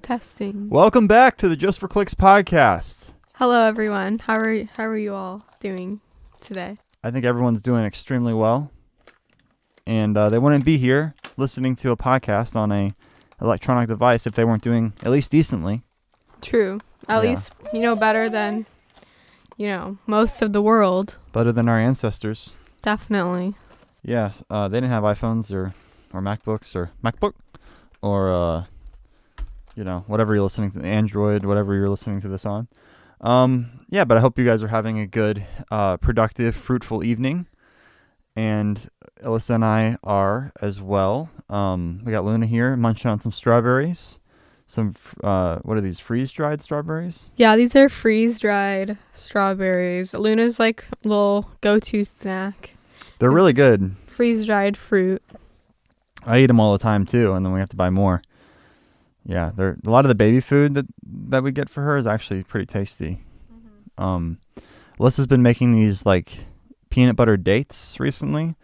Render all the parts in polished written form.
Testing. Welcome back to the Just for Clicks podcast. Hello, everyone. How are you all doing today? I think everyone's doing extremely well, and they wouldn't be here listening to a podcast on a electronic device if they weren't doing at least decently. True. At least, better than, most of the world. Better than our ancestors. Definitely. Yes, they didn't have iPhones or MacBooks or MacBook or whatever you're listening to, Android, whatever you're listening to this on. But I hope you guys are having a good, productive, fruitful evening. And Alyssa and I are as well. We got Luna here munching on some strawberries. Some, what are these, freeze-dried strawberries? Yeah, these are freeze-dried strawberries. Luna's like little go-to snack. They're really good. Freeze-dried fruit. I eat them all the time too, and then we have to buy more. Yeah, a lot of the baby food that we get for her is actually pretty tasty. Mm-hmm. Alyssa's been making these like peanut butter dates recently,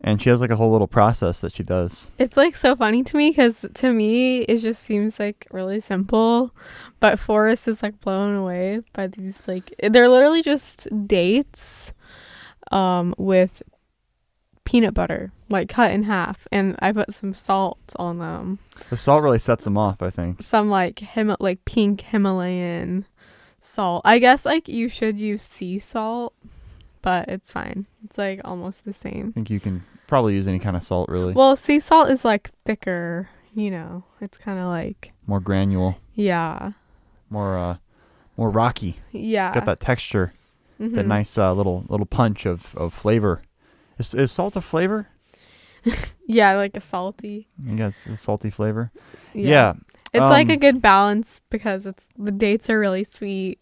and she has like a whole little process that she does. It's like so funny to me because to me it just seems like really simple, but Forrest is like blown away by these like they're literally just dates, with peanut butter like cut in half, and I put some salt on them. The salt really sets them off, I think. Some like pink Himalayan salt. I guess like you should use sea salt, but it's fine. It's like almost the same. I think you can probably use any kind of salt, really. Well, sea salt is like thicker, it's kind of like more granule. Yeah. More rocky. Yeah. Got that texture. Mm-hmm. That nice little punch of flavor. Is salt a flavor? Yeah, like a salty. I guess a salty flavor. Yeah. It's like a good balance because the dates are really sweet,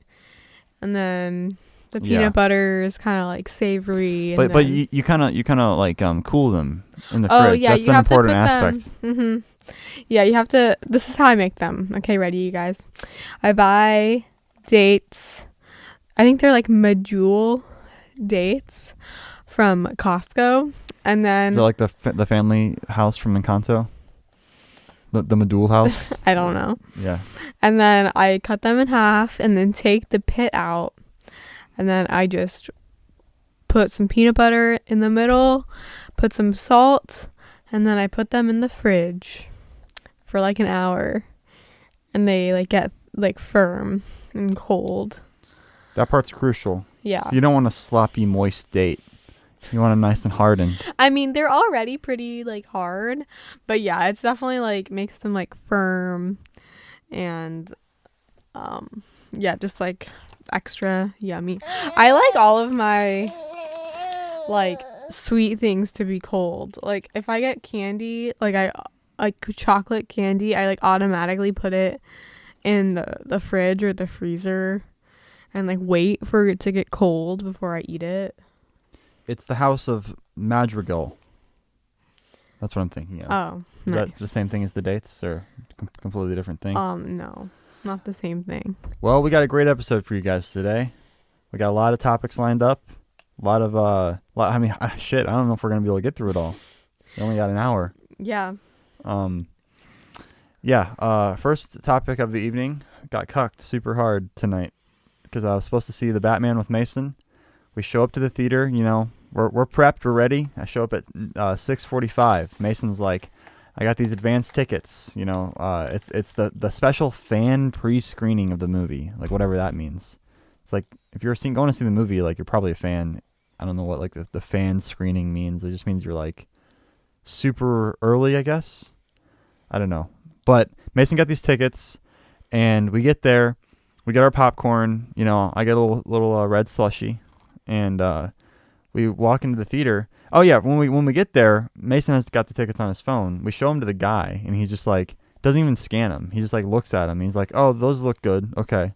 and then the peanut butter is kind of like savory. But you kind of like cool them in the fridge. Oh yeah, that's an important aspect. Mm-hmm. Yeah, you have to. This is how I make them. Okay, ready, you guys? I buy dates. I think they're like medjool dates from Costco, and then is it like the family house from Encanto? The Medjool house? I don't know. Yeah. And then I cut them in half and then take the pit out, and then I just put some peanut butter in the middle, put some salt, and then I put them in the fridge for like an hour, and they like get like firm and cold. That part's crucial. Yeah. So you don't want a sloppy, moist date. You want them nice and hardened. I mean, they're already pretty like hard, but yeah, it's definitely like makes them like firm and just like extra yummy. I like all of my like sweet things to be cold. Like if I get candy, like I like chocolate candy, I like automatically put it in the fridge or the freezer and like wait for it to get cold before I eat it. It's the house of Madrigal. That's what I'm thinking of. Oh, Is nice. that the same thing as the dates, or completely different thing? No, not the same thing. Well, we got a great episode for you guys today. We got a lot of topics lined up. A lot of shit. I don't know if we're gonna be able to get through it all. We only got an hour. Yeah. First topic of the evening. Got cucked super hard tonight because I was supposed to see The Batman with Mason. We show up to the theater, we're prepped, we're ready. I show up at 6:45. Mason's like, I got these advanced tickets. It's the special fan pre-screening of the movie, like whatever that means. It's like if you're going to see the movie, like you're probably a fan. I don't know what like the fan screening means. It just means you're like super early, I guess. I don't know. But Mason got these tickets, and we get there. We get our popcorn. I get a little red slushy. And we walk into the theater. Oh yeah, when we get there, Mason has got the tickets on his phone. We show him to the guy, and he's just like doesn't even scan them. He just like looks at them. He's like, "Oh, those look good. Okay,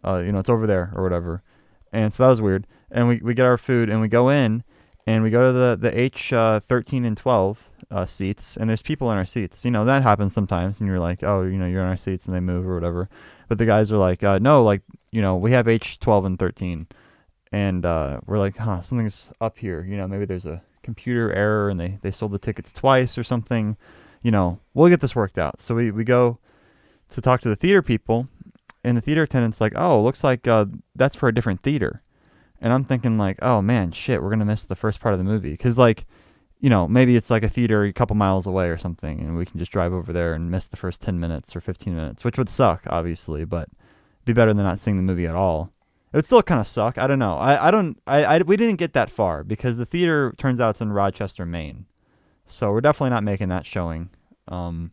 it's over there or whatever." And so that was weird. And we get our food, and we go in, and we go to the H 13 and 12 seats, and there's people in our seats. That happens sometimes, and you're like, "Oh, you're in our seats," and they move or whatever. But the guys are like, "No, like we have H 12 and 13." And we're like, something's up here. Maybe there's a computer error and they sold the tickets twice or something. We'll get this worked out. So we go to talk to the theater people, and the theater attendant's like, oh, looks like that's for a different theater. And I'm thinking like, oh man, shit, we're going to miss the first part of the movie. Because like, maybe it's like a theater a couple miles away or something, and we can just drive over there and miss the first 10 minutes or 15 minutes, which would suck, obviously, but it'd be better than not seeing the movie at all. It would still kind of suck. I don't know. We didn't get that far because the theater turns out it's in Rochester, Maine. So we're definitely not making that showing. And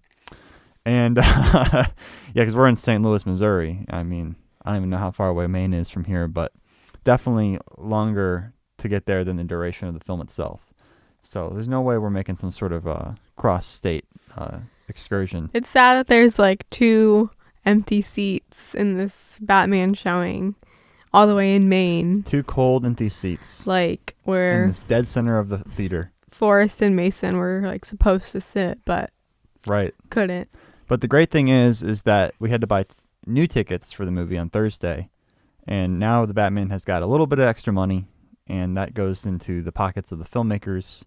yeah, because we're in St. Louis, Missouri. I mean, I don't even know how far away Maine is from here, but definitely longer to get there than the duration of the film itself. So there's no way we're making some sort of cross-state excursion. It's sad that there's like 2 empty seats in this Batman showing all the way in Maine. 2 cold, empty seats. Like where in this dead center of the theater. Forrest and Mason were like supposed to sit, but right. couldn't. But the great thing is that we had to buy new tickets for the movie on Thursday. And now the Batman has got a little bit of extra money, and that goes into the pockets of the filmmakers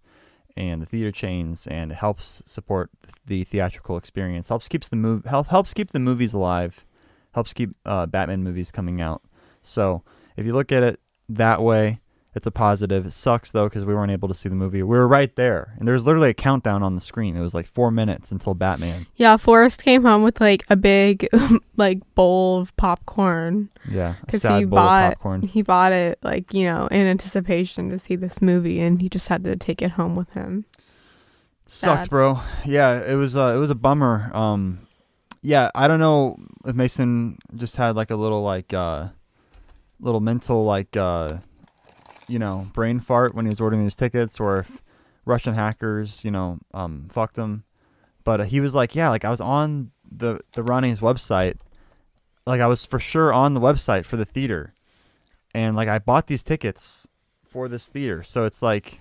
and the theater chains, and it helps support the theatrical experience. Helps keep the movies alive. Helps keep Batman movies coming out. So if you look at it that way, it's a positive. It sucks though because we weren't able to see the movie. We were right there, and there was literally a countdown on the screen. It was like 4 minutes until Batman. Yeah, Forrest came home with like a big like bowl of popcorn. Yeah, because he bought it like in anticipation to see this movie, and he just had to take it home with him. Sucks, bro. Yeah, it was a bummer. Yeah, I don't know if Mason just had like a little like little mental like brain fart when he was ordering his tickets, or if Russian hackers, fucked him. But he was like, yeah, like I was on the Ronnie's website. Like I was for sure on the website for the theater. And like I bought these tickets for this theater. So it's like,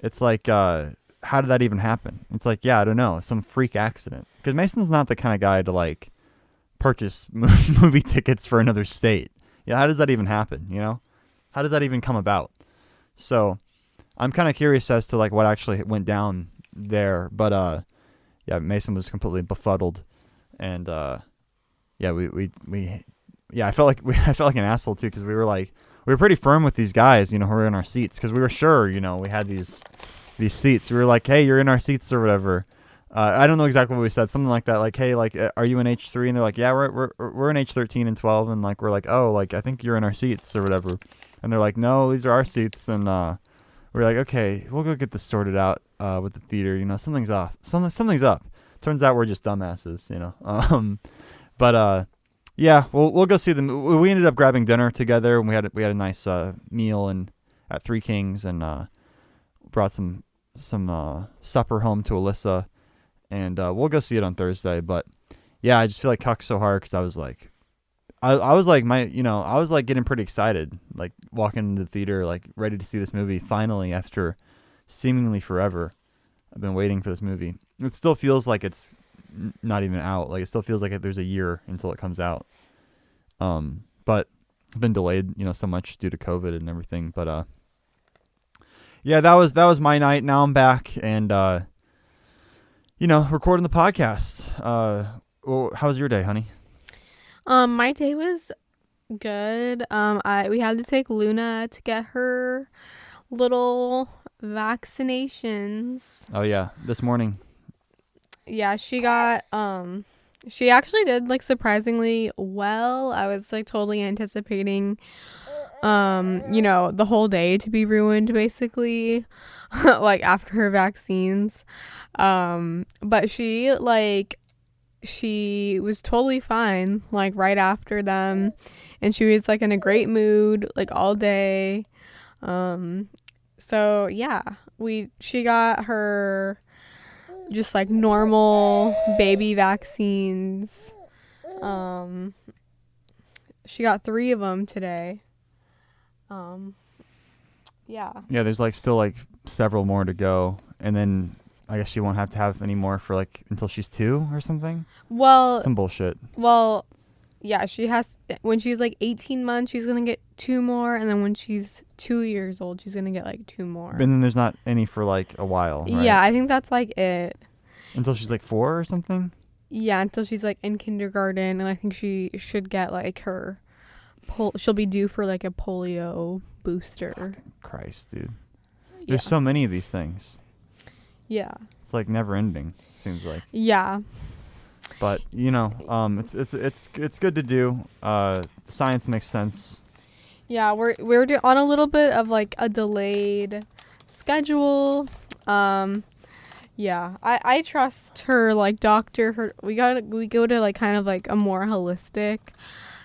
how did that even happen? It's like, yeah, I don't know. Some freak accident. Because Mason's not the kind of guy to like purchase movie tickets for another state. Yeah, how does that even happen, How does that even come about? So I'm kind of curious as to like what actually went down there. But yeah, Mason was completely befuddled, and yeah, I felt like an asshole too, because we were pretty firm with these guys, who were in our seats, because we were sure, we had these seats. We were like, hey, you're in our seats or whatever. I don't know exactly what we said, something like that, like, hey, like, are you in H3? And they're like, yeah, we're in H13 and 12, and like we're like, oh, like I think you're in our seats or whatever. And they're like, no, these are our seats. And we're like, okay, we'll go get this sorted out with the theater. Something's off. Something's up. Turns out we're just dumbasses, But yeah, we'll go see them. We ended up grabbing dinner together, and we had a nice meal at Three Kings, and brought some supper home to Alyssa, and we'll go see it on Thursday. But yeah, I just feel like cucked so hard because I was like. I was like I was like getting pretty excited, like walking into the theater, like ready to see this movie finally after seemingly forever. I've been waiting for this movie. It still feels like it's not even out. Like it still feels like there's a year until it comes out. But it's been delayed, so much due to COVID and everything. But yeah, that was my night. Now I'm back and recording the podcast. Well, how was your day, honey? My day was good. We had to take Luna to get her little vaccinations. Oh yeah, this morning. Yeah, she got she actually did like surprisingly well. I was like totally anticipating the whole day to be ruined basically like after her vaccines. But she was totally fine like right after them, and she was like in a great mood like all day. So yeah, she got her just like normal baby vaccines. She got 3 of them today. Yeah, there's like still like several more to go, and then I guess she won't have to have any more for like until she's 2 or something. Well, some bullshit. Well, yeah, she has, when she's like 18 months, she's going to get 2 more. And then when she's 2 years old, she's going to get like 2 more. And then there's not any for like a while, right? Yeah, I think that's like it. Until she's like 4 or something? Yeah, until she's like in kindergarten, and I think she should get like her she'll be due for like a polio booster. Fucking Christ, dude. Yeah. There's so many of these things. Yeah. It's like never ending, seems like. Yeah. But, you know, it's good to do. Science makes sense. Yeah, we're on a little bit of like a delayed schedule. Yeah, I trust her like doctor. We go to like kind of like a more holistic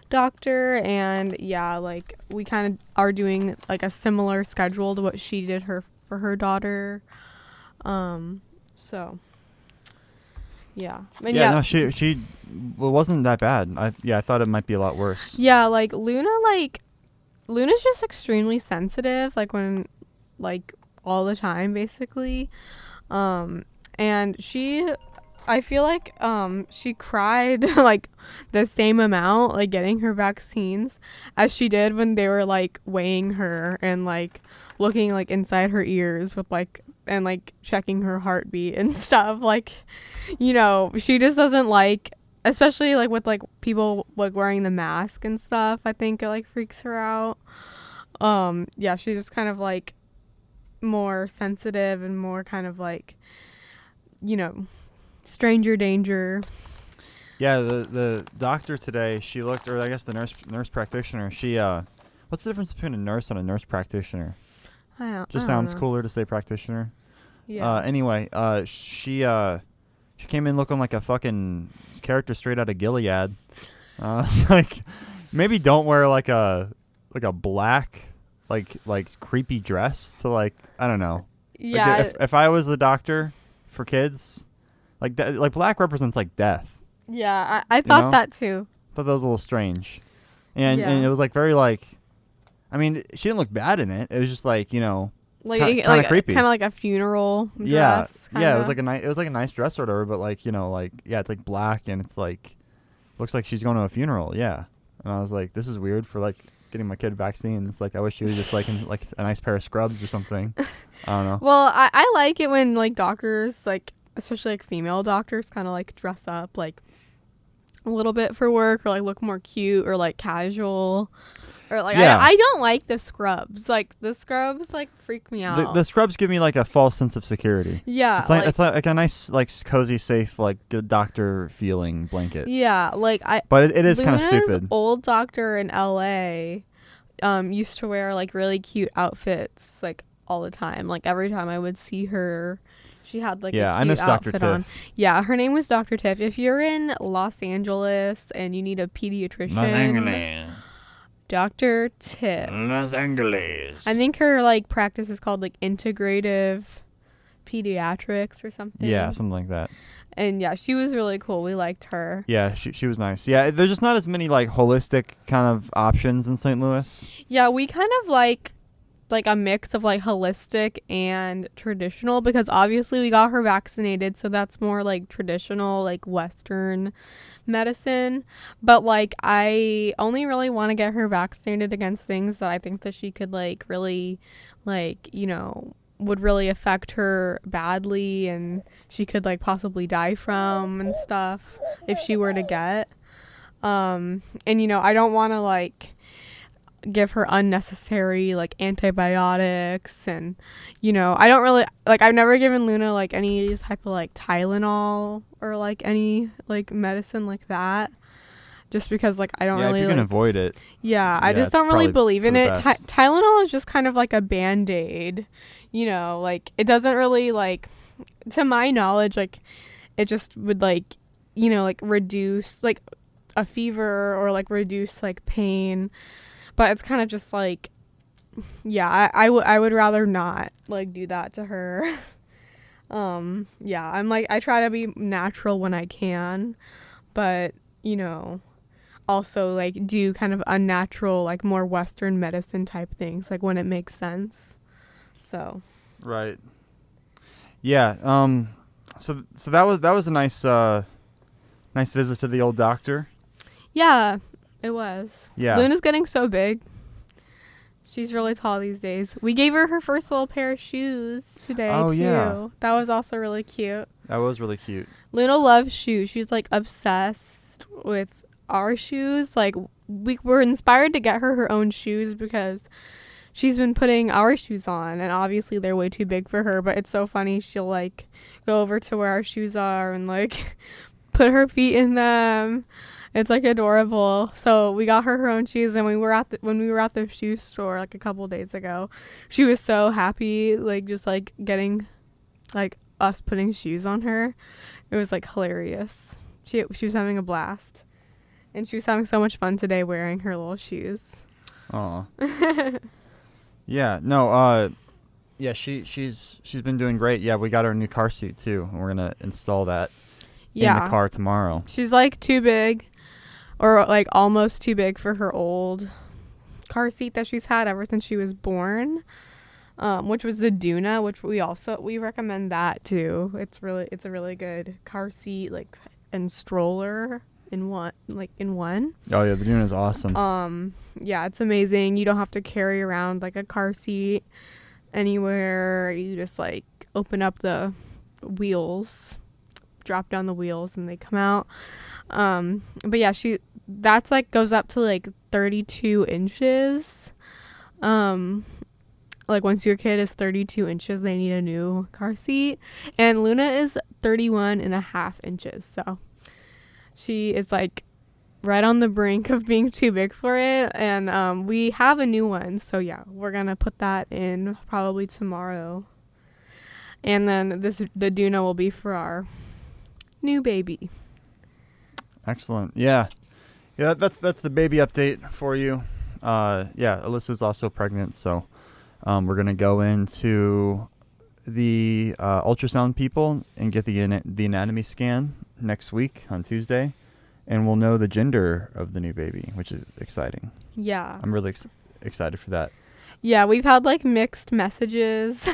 doctor, and yeah, like we kind of are doing like a similar schedule to what she did for her daughter. So yeah. And yeah, no, she wasn't that bad. I thought it might be a lot worse. Yeah, like Luna's just extremely sensitive, like when like all the time basically. And I feel like she cried like the same amount like getting her vaccines as she did when they were like weighing her and like looking like inside her ears with like and like checking her heartbeat and stuff. Like, you know, she just doesn't like, especially like with like people like wearing the mask and stuff. I think it like freaks her out. Yeah, she's just kind of like more sensitive and more kind of like, you know, stranger danger. Yeah, the doctor today, she looked, or I guess the nurse practitioner, she what's the difference between a nurse and a nurse practitioner? I Just don't sounds know. cooler to say practitioner. Yeah. Anyway, she came in looking like a fucking character straight out of Gilead. It's like, maybe don't wear like a black like creepy dress to like, I don't know. Yeah. Like if I was the doctor for kids, like like black represents like death. Yeah, I thought that too. I thought that was a little strange, and Yeah. and it was like very like, I mean, she didn't look bad in it. It was just like, you know, Like kind of creepy. Kind of like a funeral dress. Yeah, Kinda. it was like a nice dress or whatever, but like, you know, like, yeah, it's like black and it's like looks like she's going to a funeral. Yeah, and I was like, this is weird for like getting my kid vaccines. Like, I wish she was just like in like a nice pair of scrubs or something. I don't know. Well, I like it when like doctors, like especially like female doctors, kind of like dress up like a little bit for work or like look more cute or like casual. Or like, Yeah. I don't like the scrubs. Like the scrubs like freak me out. The scrubs give me like a false sense of security. Yeah, It's like a nice like cozy, safe like good doctor feeling blanket. yeah, like But it is kind of Luna's stupid. old doctor in LA used to wear like really cute outfits like all the time. Like every time I would see her, she had like a I cute miss Dr. outfit Tiff. on. Yeah, her name was Dr. Tiff. If you're in Los Angeles and you need a pediatrician, Dr. Tiff. Los Angeles. I think her like practice is called like integrative pediatrics or something. Yeah, something like that. And yeah, she was really cool. We liked her. Yeah, she was nice. Yeah, there's just not as many like holistic kind of options in St. Louis. Yeah, we kind of like a mix of like holistic and traditional, because obviously we got her vaccinated, so that's more like traditional like Western medicine. But like I only really want to get her vaccinated against things that I think that she could like really like, you know, would really affect her badly and she could like possibly die from and stuff if she were to get. And you know, I don't want to like give her unnecessary like antibiotics, and you know, I don't really like, I've never given Luna like any type of like Tylenol or like any like medicine like that, just because like I don't really if you can like, avoid it. yeah, I Yeah, just it's don't really probably believe for in the it. best. Tylenol is just kind of like a band-aid, you know, like it doesn't really like, to my knowledge, like it just would like, you know, like reduce like a fever or like reduce like pain, but it's kind of just like, yeah, I would rather not like do that to her. Yeah, I'm like, I try to be natural when I can, but you know, also like do kind of unnatural like more Western medicine type things like when it makes sense. So Right. Yeah. So that was a nice visit to the old doctor. yeah, it was. Yeah. Luna's getting so big. She's really tall these days. We gave her her first little pair of shoes today, Oh, too. yeah. That was also really cute. That was really cute. Luna loves shoes. She's like obsessed with our shoes. Like we were inspired to get her own shoes because she's been putting our shoes on, and obviously they're way too big for her, but it's so funny. She'll like go over to where our shoes are and like put her feet in them. It's like adorable. So we got her own shoes, and when we were at the shoe store like a couple days ago, she was so happy, like just like getting like us putting shoes on her. It was like hilarious. She was having a blast, and she was having so much fun today wearing her little shoes. Aw. Yeah. No. Yeah. She's been doing great. Yeah. We got her a new car seat too, and we're gonna install that in the car tomorrow. She's like too big, or like almost too big for her old car seat that she's had ever since she was born. Which was the Duna, which we recommend that too. It's a really good car seat, like, and stroller in one. Oh yeah, the Duna is awesome. Yeah, it's amazing. You don't have to carry around like a car seat anywhere. You just like open up the wheels, drop down the wheels, and they come out. But yeah, that's like goes up to like 32 inches. Like once your kid is 32 inches, they need a new car seat. And Luna is 31.5 inches. So she is like right on the brink of being too big for it. And we have a new one. So yeah, we're going to put that in probably tomorrow. And then the Duna will be for our new baby. Excellent. Yeah. Yeah, that's the baby update for you. Yeah, Alyssa's also pregnant, so we're going to go into the ultrasound people and get the anatomy scan next week on Tuesday, and we'll know the gender of the new baby, which is exciting. Yeah. I'm really excited for that. Yeah, we've had like mixed messages.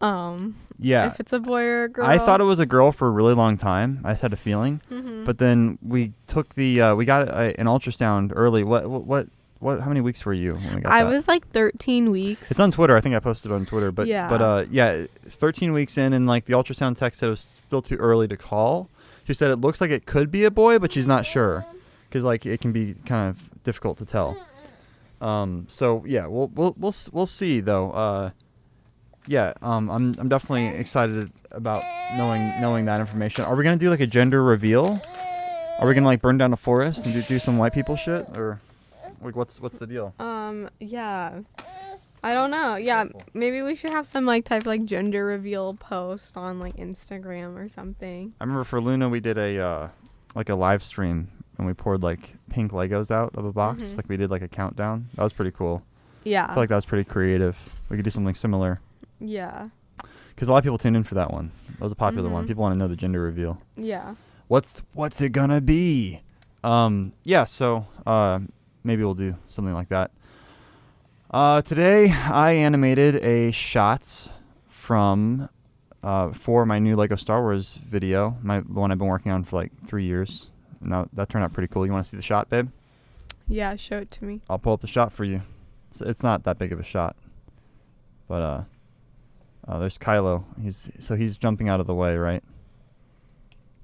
Yeah. If it's a boy or a girl. I thought it was a girl for a really long time. I just had a feeling. Mm-hmm. But then we took we got an ultrasound early. What how many weeks were you when we got that? I was like 13 weeks. It's on Twitter. I think I posted it on Twitter. But yeah, 13 weeks in, and like the ultrasound tech said it was still too early to call. She said it looks like it could be a boy, but she's not sure because like it can be kind of difficult to tell. So yeah, we'll see though. Yeah, I'm definitely excited about knowing that information. Are we gonna do like a gender reveal? Are we gonna like burn down a forest and do some white people shit, or like what's the deal? Yeah, I don't know. Yeah, maybe we should have some like type of like gender reveal post on like Instagram or something. I remember for Luna we did a like a live stream and we poured like pink Legos out of a box. Mm-hmm. Like we did like a countdown. That was pretty cool. Yeah. I feel like that was pretty creative. We could do something similar. Yeah. Because a lot of people tuned in for that one. That was a popular Mm-hmm. one. People want to know the gender reveal. Yeah. What's it gonna be? Yeah. So maybe we'll do something like that. Today I animated a shots from for my new Lego Star Wars video. The one I've been working on for like 3 years. And that turned out pretty cool. You want to see the shot, babe? Yeah. Show it to me. I'll pull up the shot for you. It's not that big of a shot, but there's Kylo. He's jumping out of the way, right?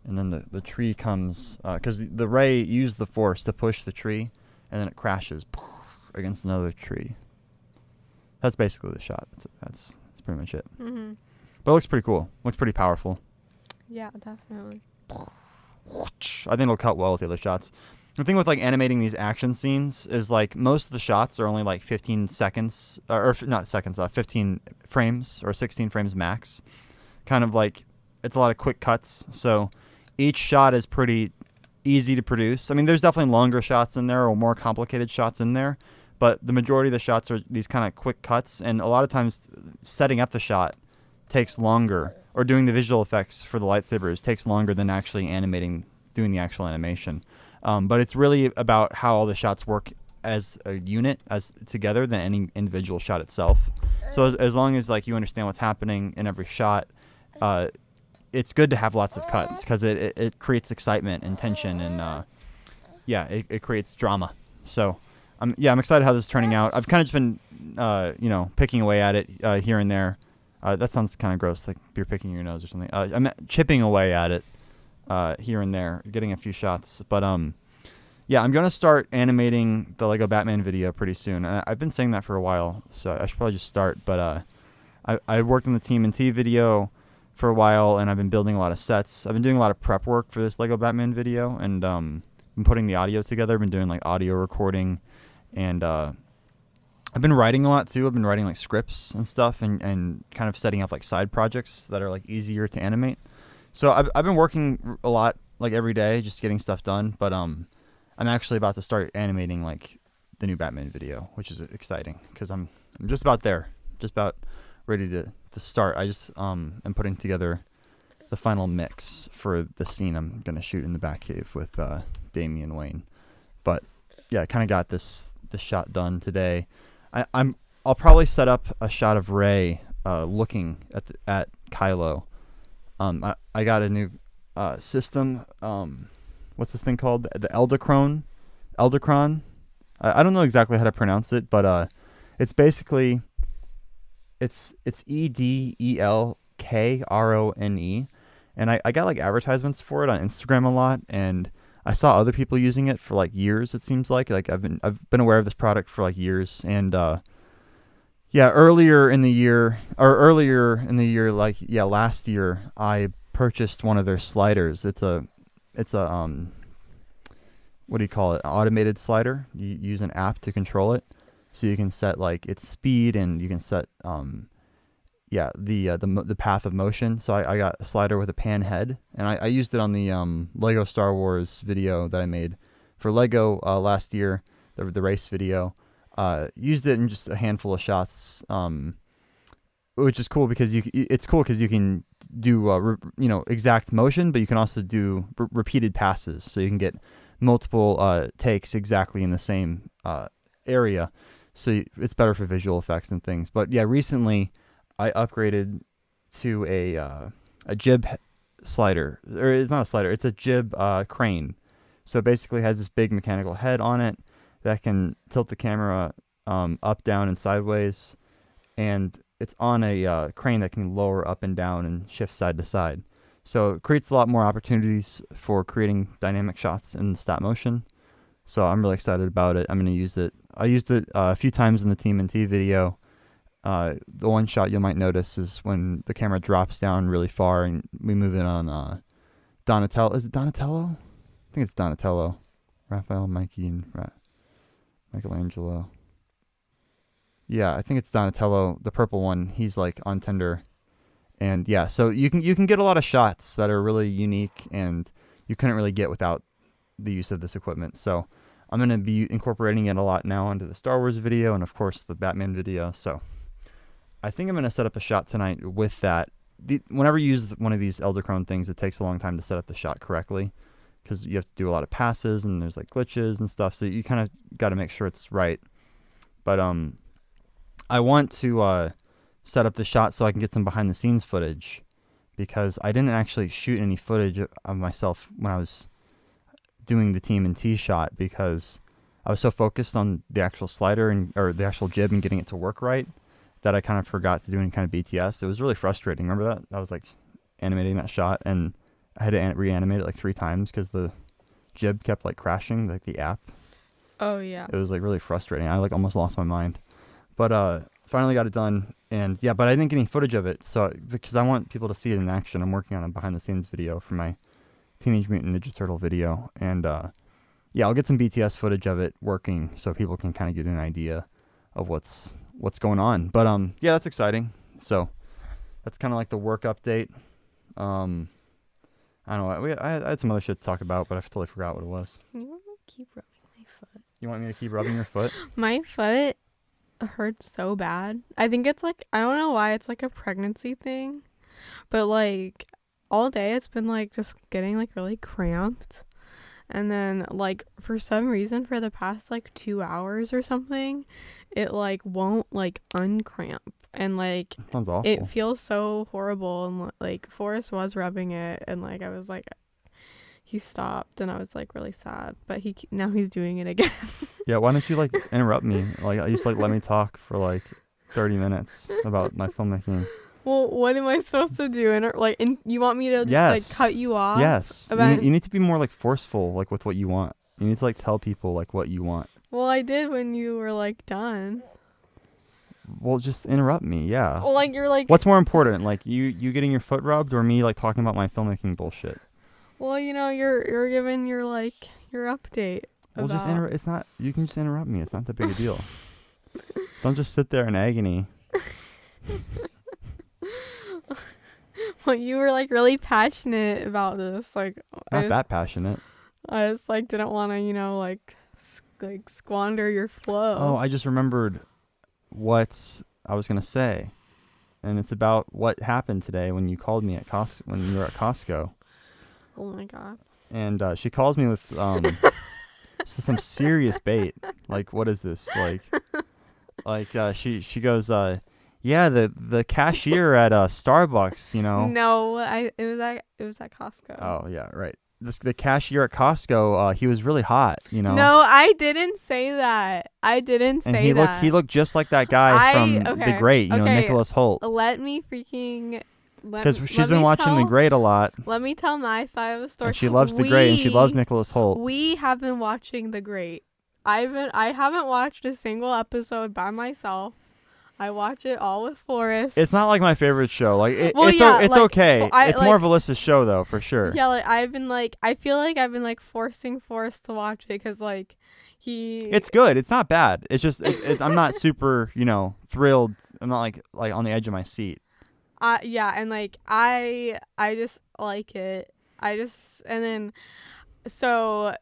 And then the tree comes because the ray used the force to push the tree, and then it crashes against another tree. That's basically the shot. That's pretty much it. Mm-hmm. But it looks pretty cool. Looks pretty powerful. Yeah, definitely. I think it'll cut well with the other shots. The thing with like animating these action scenes is like most of the shots are only like 15 seconds or not seconds, 15 frames or 16 frames max. Kind of like it's a lot of quick cuts. So each shot is pretty easy to produce. I mean, there's definitely longer shots in there or more complicated shots in there, but the majority of the shots are these kind of quick cuts, and a lot of times setting up the shot takes longer, or doing the visual effects for the lightsabers takes longer than actually doing the actual animation. But it's really about how all the shots work as a unit, as together, than any individual shot itself. So as long as like you understand what's happening in every shot, it's good to have lots of cuts because it creates excitement and tension, and it creates drama. So I'm excited how this is turning out. I've kind of just been picking away at it here and there That sounds kind of gross, like you're picking your nose or something. I'm chipping away at it here and there, getting a few shots. But yeah, I'm gonna start animating the Lego Batman video pretty soon. I've been saying that for a while, so I should probably just start. But I worked on the TMNT video for a while, and I've been building a lot of sets. I've been doing a lot of prep work for this Lego Batman video, and been putting the audio together. I've been doing like audio recording, and I've been writing a lot too. I've been writing like scripts and stuff, and kind of setting up like side projects that are like easier to animate. So I've been working a lot, like every day, just getting stuff done. But I'm actually about to start animating like the new Batman video, which is exciting because I'm just about there, just about ready to start. I just am putting together the final mix for the scene I'm gonna shoot in the Batcave with Damian Wayne. But yeah, I kind of got this shot done today. I'll probably set up a shot of Ray looking at Kylo. I got a new system. What's this thing called? The Eldacron. I don't know exactly how to pronounce it, but it's basically it's EDELKRONE, and I got like advertisements for it on Instagram a lot, and I saw other people using it for like years. It seems like I've been aware of this product for like years, and yeah, earlier in the year, last year, I purchased one of their sliders. It's a what do you call it? Automated slider. You use an app to control it, so you can set like its speed, and you can set the path of motion. So I got a slider with a pan head, and I used it on the Lego Star Wars video that I made for Lego last year, the race video. Used it in just a handful of shots, which is cool because you can do exact motion, but you can also do repeated passes, so you can get multiple takes exactly in the same area. So it's better for visual effects and things. But yeah, recently I upgraded to a jib slider, or it's not a slider, it's a jib crane. So it basically has this big mechanical head on it that can tilt the camera up, down, and sideways, and it's on a crane that can lower up and down and shift side to side. So it creates a lot more opportunities for creating dynamic shots in stop motion. So I'm really excited about it. I'm going to use it. I used it a few times in the TMNT video. The one shot you might notice is when the camera drops down really far and we move it on Donatello. Is it Donatello? I think it's Donatello. Raphael, Mikey, and Michelangelo. Yeah, I think it's Donatello, the purple one. He's like on tender. And yeah, so you can get a lot of shots that are really unique and you couldn't really get without the use of this equipment. So I'm going to be incorporating it a lot now into the Star Wars video and of course the Batman video. So I think I'm going to set up a shot tonight with that. Whenever you use one of these Eldacron things, it takes a long time to set up the shot correctly because you have to do a lot of passes and there's like glitches and stuff. So you kind of got to make sure it's right. But I want to set up the shot so I can get some behind the scenes footage because I didn't actually shoot any footage of myself when I was doing the TMNT shot because I was so focused on the actual slider or the actual jib and getting it to work right that I kind of forgot to do any kind of BTS. It was really frustrating. Remember that? I was like animating that shot and I had to reanimate it like 3 times because the jib kept like crashing, like the app. Oh yeah. It was like really frustrating. I like almost lost my mind. But finally got it done, and yeah, but I didn't get any footage of it, so because I want people to see it in action. I'm working on a behind-the-scenes video for my Teenage Mutant Ninja Turtle video, and yeah, I'll get some BTS footage of it working, so people can kind of get an idea of what's going on. But yeah, that's exciting. So that's kind of like the work update. I don't know. I had some other shit to talk about, but I totally forgot what it was. You want me to keep rubbing my foot? You want me to keep rubbing your foot? My foot hurts so bad. I think it's like, I don't know why, it's like a pregnancy thing, but like all day it's been like just getting like really cramped, and then like for some reason for the past like 2 hours or something it like won't like uncramp, and like sounds awful. It feels so horrible, and like Forrest was rubbing it and like I was like, he stopped and I was like really sad, but now he's doing it again. Yeah, why don't you like interrupt me? Like, I used to like let me talk for like 30 minutes about my filmmaking. Well, what am I supposed to do? And you want me to just like cut you off? Yes. You need to be more like forceful, like with what you want. You need to like tell people like what you want. Well, I did when you were like done. Well, just interrupt me. Yeah. Well, like you're like. What's more important, like you getting your foot rubbed or me like talking about my filmmaking bullshit? Well, you're giving your update. Well, just interrupt. It's not. You can just interrupt me. It's not that big a deal. Don't just sit there in agony. Well, you were like really passionate about this. Like Not that passionate. I just like didn't want to, like squander your flow. Oh, I just remembered what I was gonna say, and it's about what happened today when you called me at when you were at Costco. Oh my god. And she calls me with some serious bait. Like, what is this? She goes, yeah, the cashier at Starbucks, No, it was at Costco. Oh yeah, right. The cashier at Costco, he was really hot, No, I didn't say that. I didn't say that. And he looked just like that guy from The Great, Nicholas Hoult. Let me freaking. Because she's been watching The Great a lot. Let me tell my side of the story. And she loves The Great, and she loves Nicholas Hoult. We have been watching The Great. I haven't watched a single episode by myself. I watch it all with Forrest. It's not like my favorite show. It's okay. It's more of Alyssa's show though, for sure. Yeah, I feel like I've been forcing Forrest to watch it because It's good. It's not bad. It's just I'm not super thrilled. I'm not like on the edge of my seat. Yeah, and I just like it. So.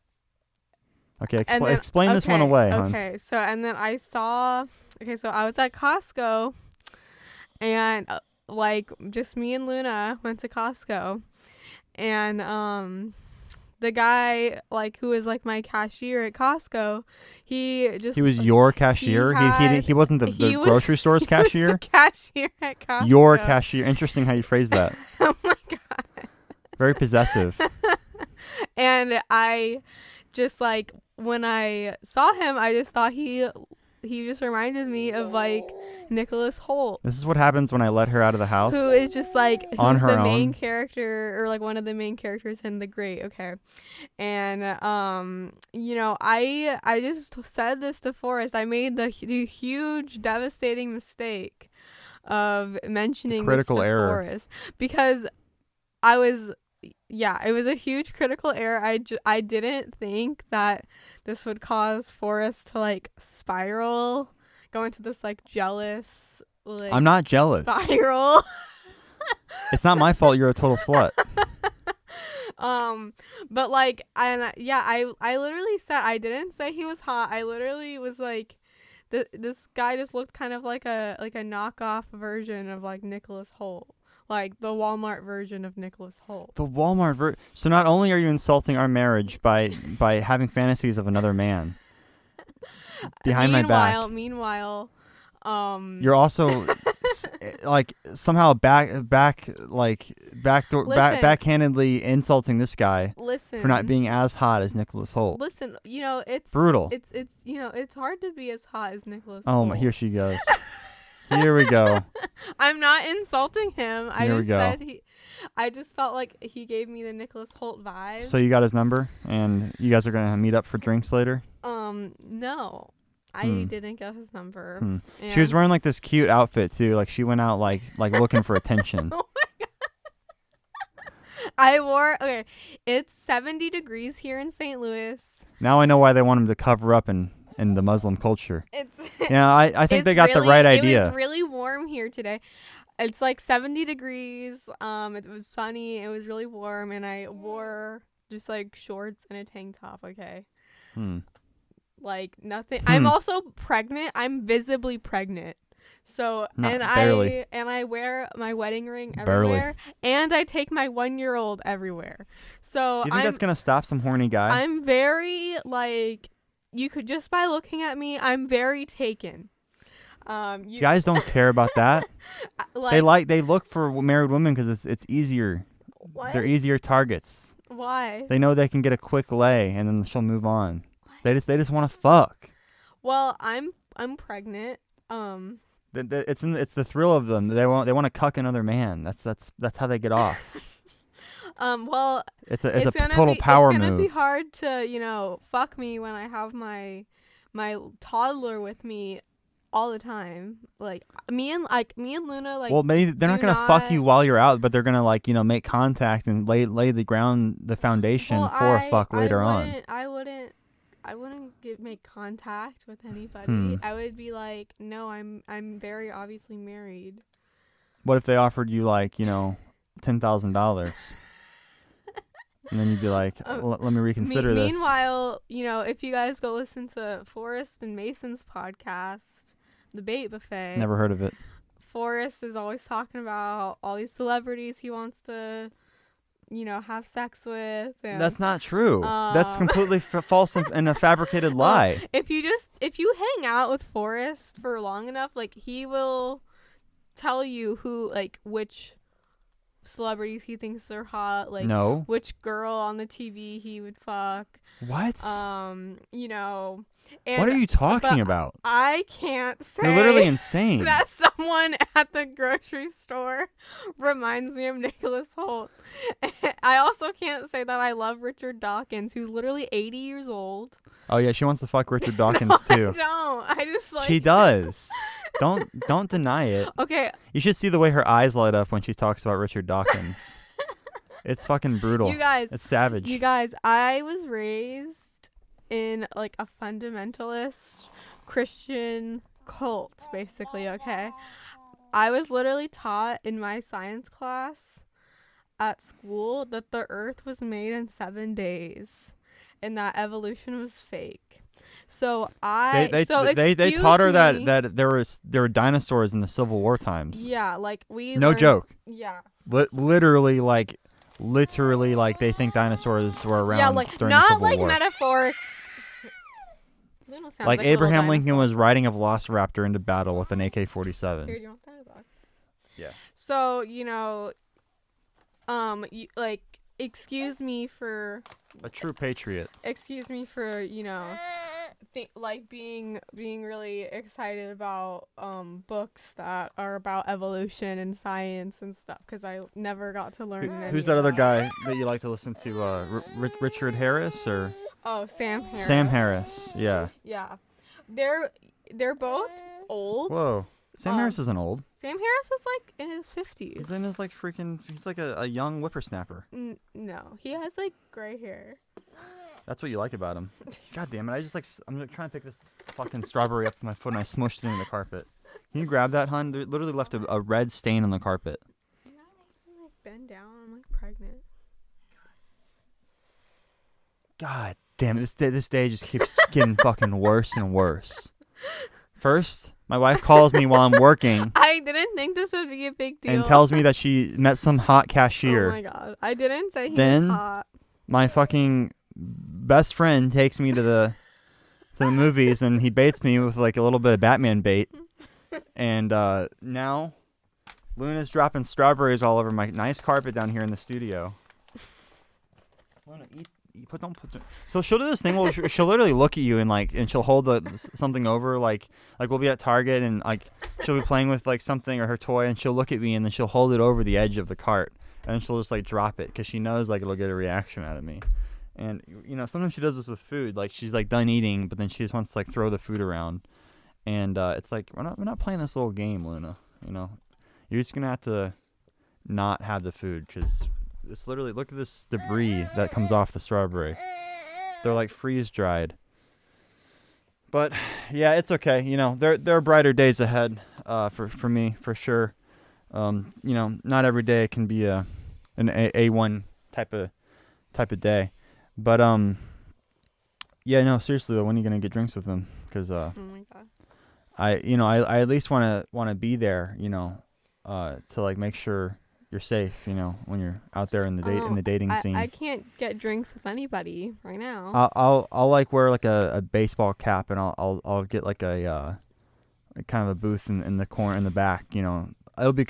Okay, explain this one away, hon. Okay, so and then so I was at Costco, and just me and Luna went to Costco, and the guy who was my cashier at Costco, he was your cashier. He wasn't the grocery store's cashier. He was the cashier at Costco. Your cashier. Interesting how you phrase that. Oh my god. Very possessive. And I just when I saw him, I just thought he just reminded me of Nicholas Hoult. This is what happens when I let her out of the house. Who is just on her the own main character or one of the main characters in The Great. Okay, and I just said this to Forrest. I made the huge devastating mistake of mentioning critical this to error. Forrest because it was a huge critical error. I didn't think that this would cause Forrest to spiral, go into this jealous. I'm not jealous. Spiral. It's not my fault. You're a total slut. But I literally said, I didn't say he was hot. I literally was this guy just looked kind of like a knockoff version of Nicholas Hoult. The Walmart version of Nicholas Hoult. The Walmart version. So not only are you insulting our marriage by having fantasies of another man behind my back. Meanwhile, you're also somehow backhandedly insulting this guy for not being as hot as Nicholas Hoult. Listen, it's brutal. It's it's hard to be as hot as Nicholas Hoult. Oh, here she goes. Here we go. I'm not insulting him. Here we go. I just felt like he gave me the Nicholas Hoult vibe. So you got his number, and you guys are gonna meet up for drinks later? No, I didn't get his number. She was wearing this cute outfit too. She went out like looking for attention. Oh my god! Okay, it's 70 degrees here in St. Louis. Now I know why they want him to cover up in the Muslim culture. I think they got the right idea. It was really warm here today. It's 70 degrees. It was sunny. It was really warm, and I wore just shorts and a tank top. Okay. Nothing. I'm also pregnant. I'm visibly pregnant. So barely. I wear my wedding ring everywhere, and I take my 1-year-old everywhere. So you think that's gonna stop some horny guy? I'm very you could just by looking at me, I'm very taken. Guys don't care about that. They look for married women because it's easier. What? They're easier targets. Why? They know they can get a quick lay and then she'll move on. What? They just want to fuck. Well, I'm pregnant. It's the thrill of them. They want to cuck another man. That's how they get off. Well, It's a total power move. It's gonna be hard to fuck me when I have my toddler with me all the time. Like me and Luna, like, well, maybe they're not gonna fuck you while you're out, but they're gonna make contact and lay the foundation for a fuck later on. I wouldn't make contact with anybody. I would be like, no, I'm very obviously married. What if they offered you $10,000? And then you'd be like, let me reconsider this. Meanwhile, if you guys go listen to Forrest and Mason's podcast, The Bait Buffet. Never heard of it. Forrest is always talking about all these celebrities he wants to, have sex with. And, that's not true. That's completely false and a fabricated lie. Well, if you hang out with Forrest for long enough, like, he will tell you which celebrities he thinks are hot, like, no, which girl on the TV he would fuck. What? And what are you talking about? I can't say. You're literally insane. That someone at the grocery store reminds me of Nicholas Hoult. I also can't say that I love Richard Dawkins, who's literally 80 years old. Oh yeah, she wants to fuck Richard Dawkins too. I just like. She does. Don't deny it. Okay. You should see the way her eyes light up when she talks about Richard Dawkins. It's fucking brutal. You guys. It's savage. You guys, I was raised in a fundamentalist Christian cult, basically, okay? I was literally taught in my science class at school that the earth was made in 7 days and that evolution was fake. So they taught her that there were dinosaurs in the Civil War times. Yeah, no joke. Yeah. Literally they think dinosaurs were around during the Civil War. Not metaphoric. Like Abraham Lincoln was riding a velociraptor into battle with an AK-47. Here, do you want that box? Yeah. So, excuse me for a true patriot. Excuse me for, being really excited about books that are about evolution and science and stuff, because I never got to learn any Who's that other guy that you like to listen to? Richard Harris or? Oh, Sam Harris. Sam Harris, yeah. Yeah. They're both old. Whoa. Sam Harris isn't old. Sam Harris is in his 50s. He's in his he's like a young whippersnapper. No, he has gray hair. That's what you like about him. God damn it! I'm trying to pick this fucking strawberry up with my foot and I smushed it into the carpet. Can you grab that, hun? They literally left a red stain on the carpet. No, I can bend down. I'm pregnant. God damn it! This day just keeps getting fucking worse and worse. First, my wife calls me while I'm working. I didn't think this would be a big deal. And tells me that she met some hot cashier. Oh my god! I didn't say he was hot. My fucking best friend takes me to the movies and he baits me with a little bit of Batman bait. And now Luna's dropping strawberries all over my nice carpet down here in the studio. Luna, don't put. So she'll do this thing where she'll literally look at you and she'll hold something over like we'll be at Target and she'll be playing with something or her toy and she'll look at me and then she'll hold it over the edge of the cart and she'll just drop it because she knows it'll get a reaction out of me. And sometimes she does this with food. She's done eating, but then she just wants to throw the food around. And it's we're not playing this little game, Luna. You're just gonna have to not have the food because it's literally, look at this debris that comes off the strawberry. They're freeze dried. But yeah, it's okay. There are brighter days ahead for me for sure. Not every day can be an A1 type of day. But yeah, no, seriously though, when are you gonna get drinks with them? Because oh my god, I at least want to be there, to make sure you're safe, when you're out there in the dating scene. I can't get drinks with anybody right now. I'll wear a baseball cap and I'll get a kind of a booth in the corner in the back. It'll be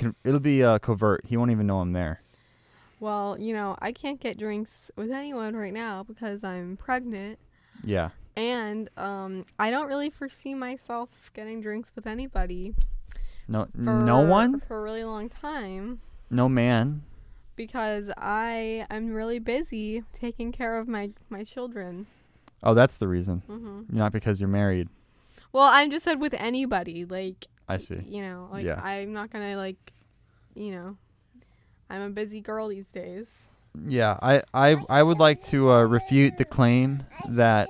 covert. He won't even know I'm there. Well, I can't get drinks with anyone right now because I'm pregnant. Yeah. And I don't really foresee myself getting drinks with anybody No one? For a really long time. No man? Because I'm really busy taking care of my children. Oh, that's the reason. Mm-hmm. Not because you're married. Well, I just said with anybody. Like, I see. You know, like, Yeah. I'm not going to, like, you know, I'm a busy girl these days. Yeah, I would like to refute the claim that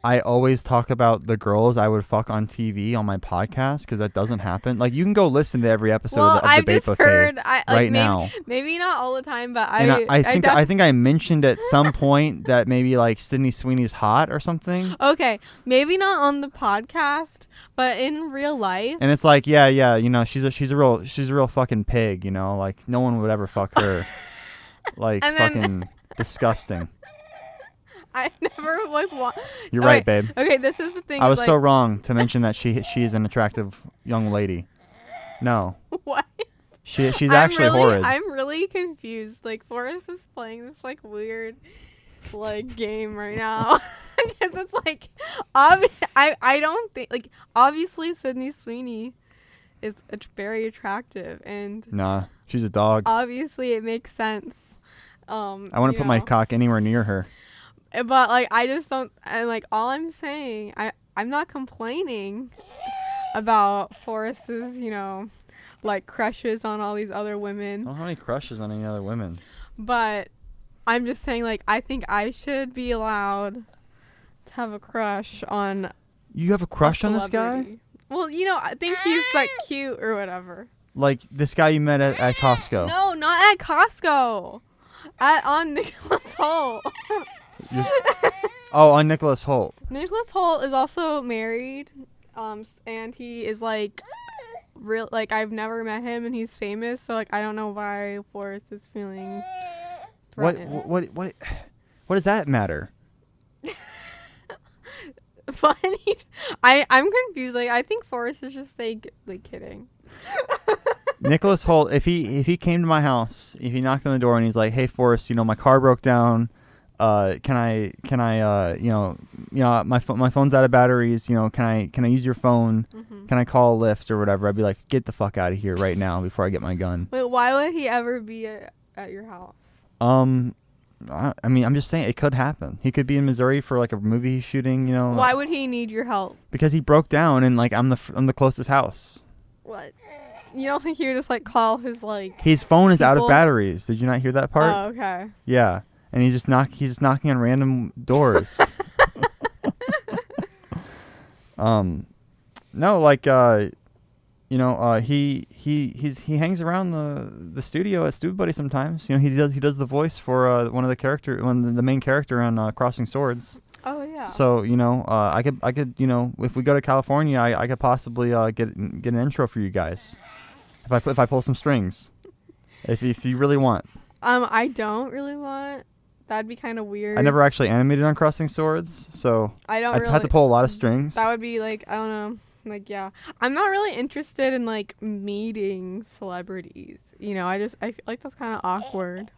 I always talk about the girls I would fuck on TV on my podcast, because that doesn't happen. Like, you can go listen to every episode of I've Debate just Buffet heard, now. Maybe not all the time, but And I think I mentioned at some point that maybe like Sydney Sweeney's hot or something. Okay, maybe not on the podcast, but in real life. And it's like, yeah, you know, she's a real fucking pig, you know, like no one would ever fuck her. Like, fucking disgusting. I never like want. You're right, babe. Okay, this is the thing. I was so wrong to mention that she is an attractive young lady. No. What? She's actually horrid. I'm really confused. Like, Forrest is playing this like weird like game right now. Because it's like I don't think, like, obviously Sydney Sweeney is very attractive, and Nah, she's a dog. Obviously it makes sense. I want to put my cock anywhere near her. But like, I just don't. And like, all I'm saying, I'm not complaining about Forrest's, you know, like, crushes on all these other women. I don't have any crushes on any other women. But I'm just saying, like, I think I should be allowed to have a crush on. You have a crush on this guy? Well, you know, I think he's like cute or whatever. Like this guy you met at Costco? No, not at Costco. On Nicholas Holt. Oh, on Nicholas Holt. Nicholas Holt is also married, and he is like real. Like, I've never met him, and he's famous. So like, I don't know why Forrest is feeling threatened. What does that matter? Funny. I'm confused. Like, I think Forrest is just like kidding. Nicholas Holt, if he came to my house, if he knocked on the door and he's like, "Hey, Forrest, you know, my car broke down. Can I you know, my phone's out of batteries. You know, can I use your phone? Mm-hmm. Can I call a Lyft or whatever?" I'd be like, "Get the fuck out of here right now before I get my gun." Wait, why would he ever be at your house? I mean, I'm just saying it could happen. He could be in Missouri for like a movie he's shooting. You know. Why would he need your help? Because he broke down and like I'm the closest house. What? You don't think he would just like call his like? His phone is out of batteries. Did you not hear that part? Oh, okay. Yeah, and he's just knocking on random doors. No, like you know, he hangs around the studio at Stu Buddy sometimes. You know, he does the voice for the main character on Crossing Swords. Oh yeah. So, you know, I could you know, if we go to California, I could possibly get an intro for you guys. If I pull some strings. If you really want. I don't really want. That'd be kind of weird. I never actually animated on Crossing Swords, so I'd have to pull a lot of strings. That would be like, I don't know. Like, yeah. I'm not really interested in like meeting celebrities. You know, I feel like that's kind of awkward.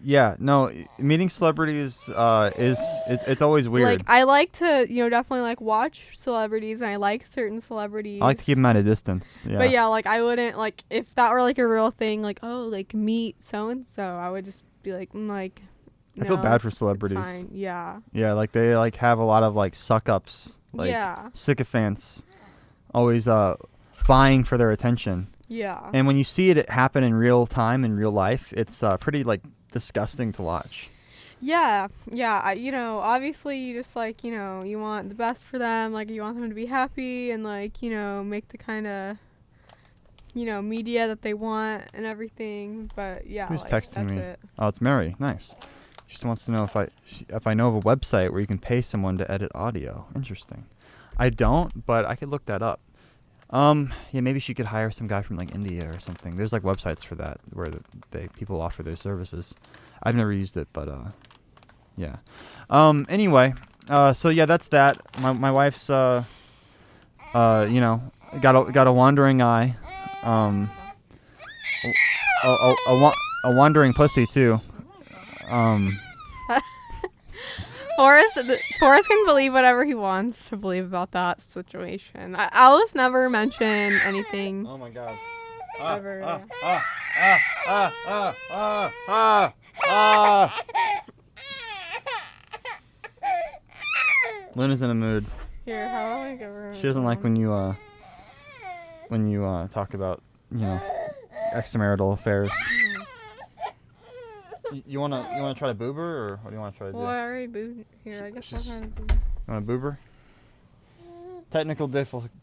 Yeah, no, meeting celebrities is it's always weird. Like, I like to, you know, definitely like watch celebrities, and I like certain celebrities. I like to keep them at a distance. Yeah. But yeah, like, I wouldn't, like, if that were like a real thing, like, oh, like, meet so and so, I would just be like, like. I feel bad for celebrities. It's fine. Yeah. Yeah, like they like have a lot of like suck ups, like sycophants, always vying for their attention. Yeah. And when you see it happen in real time in real life, it's pretty like disgusting to watch. Yeah. You know, obviously you just like, you know, you want the best for them, like you want them to be happy and like, you know, make the kind of, you know, media that they want and everything. But yeah, who's like, texting me? It. Oh, it's Mary. Nice. She just wants to know if I know of a website where you can pay someone to edit audio. Interesting. I don't, but I could look that up. Yeah, maybe she could hire some guy from like India or something. There's like websites for that where people offer their services. I've never used it, but yeah. Anyway, so yeah, that's that. My wife's you know, got a wandering eye. A wandering pussy too. Forrest can believe whatever he wants to believe about that situation. Alice never mentioned anything. Oh my god. Ever. Luna's in a mood. Here, how do I give her? She doesn't like when you talk about, extramarital affairs. You wanna try to boob her, or what do you wanna try to do? Well, I already booed. Here, I guess I'll try to boob. You wanna boob her? Technical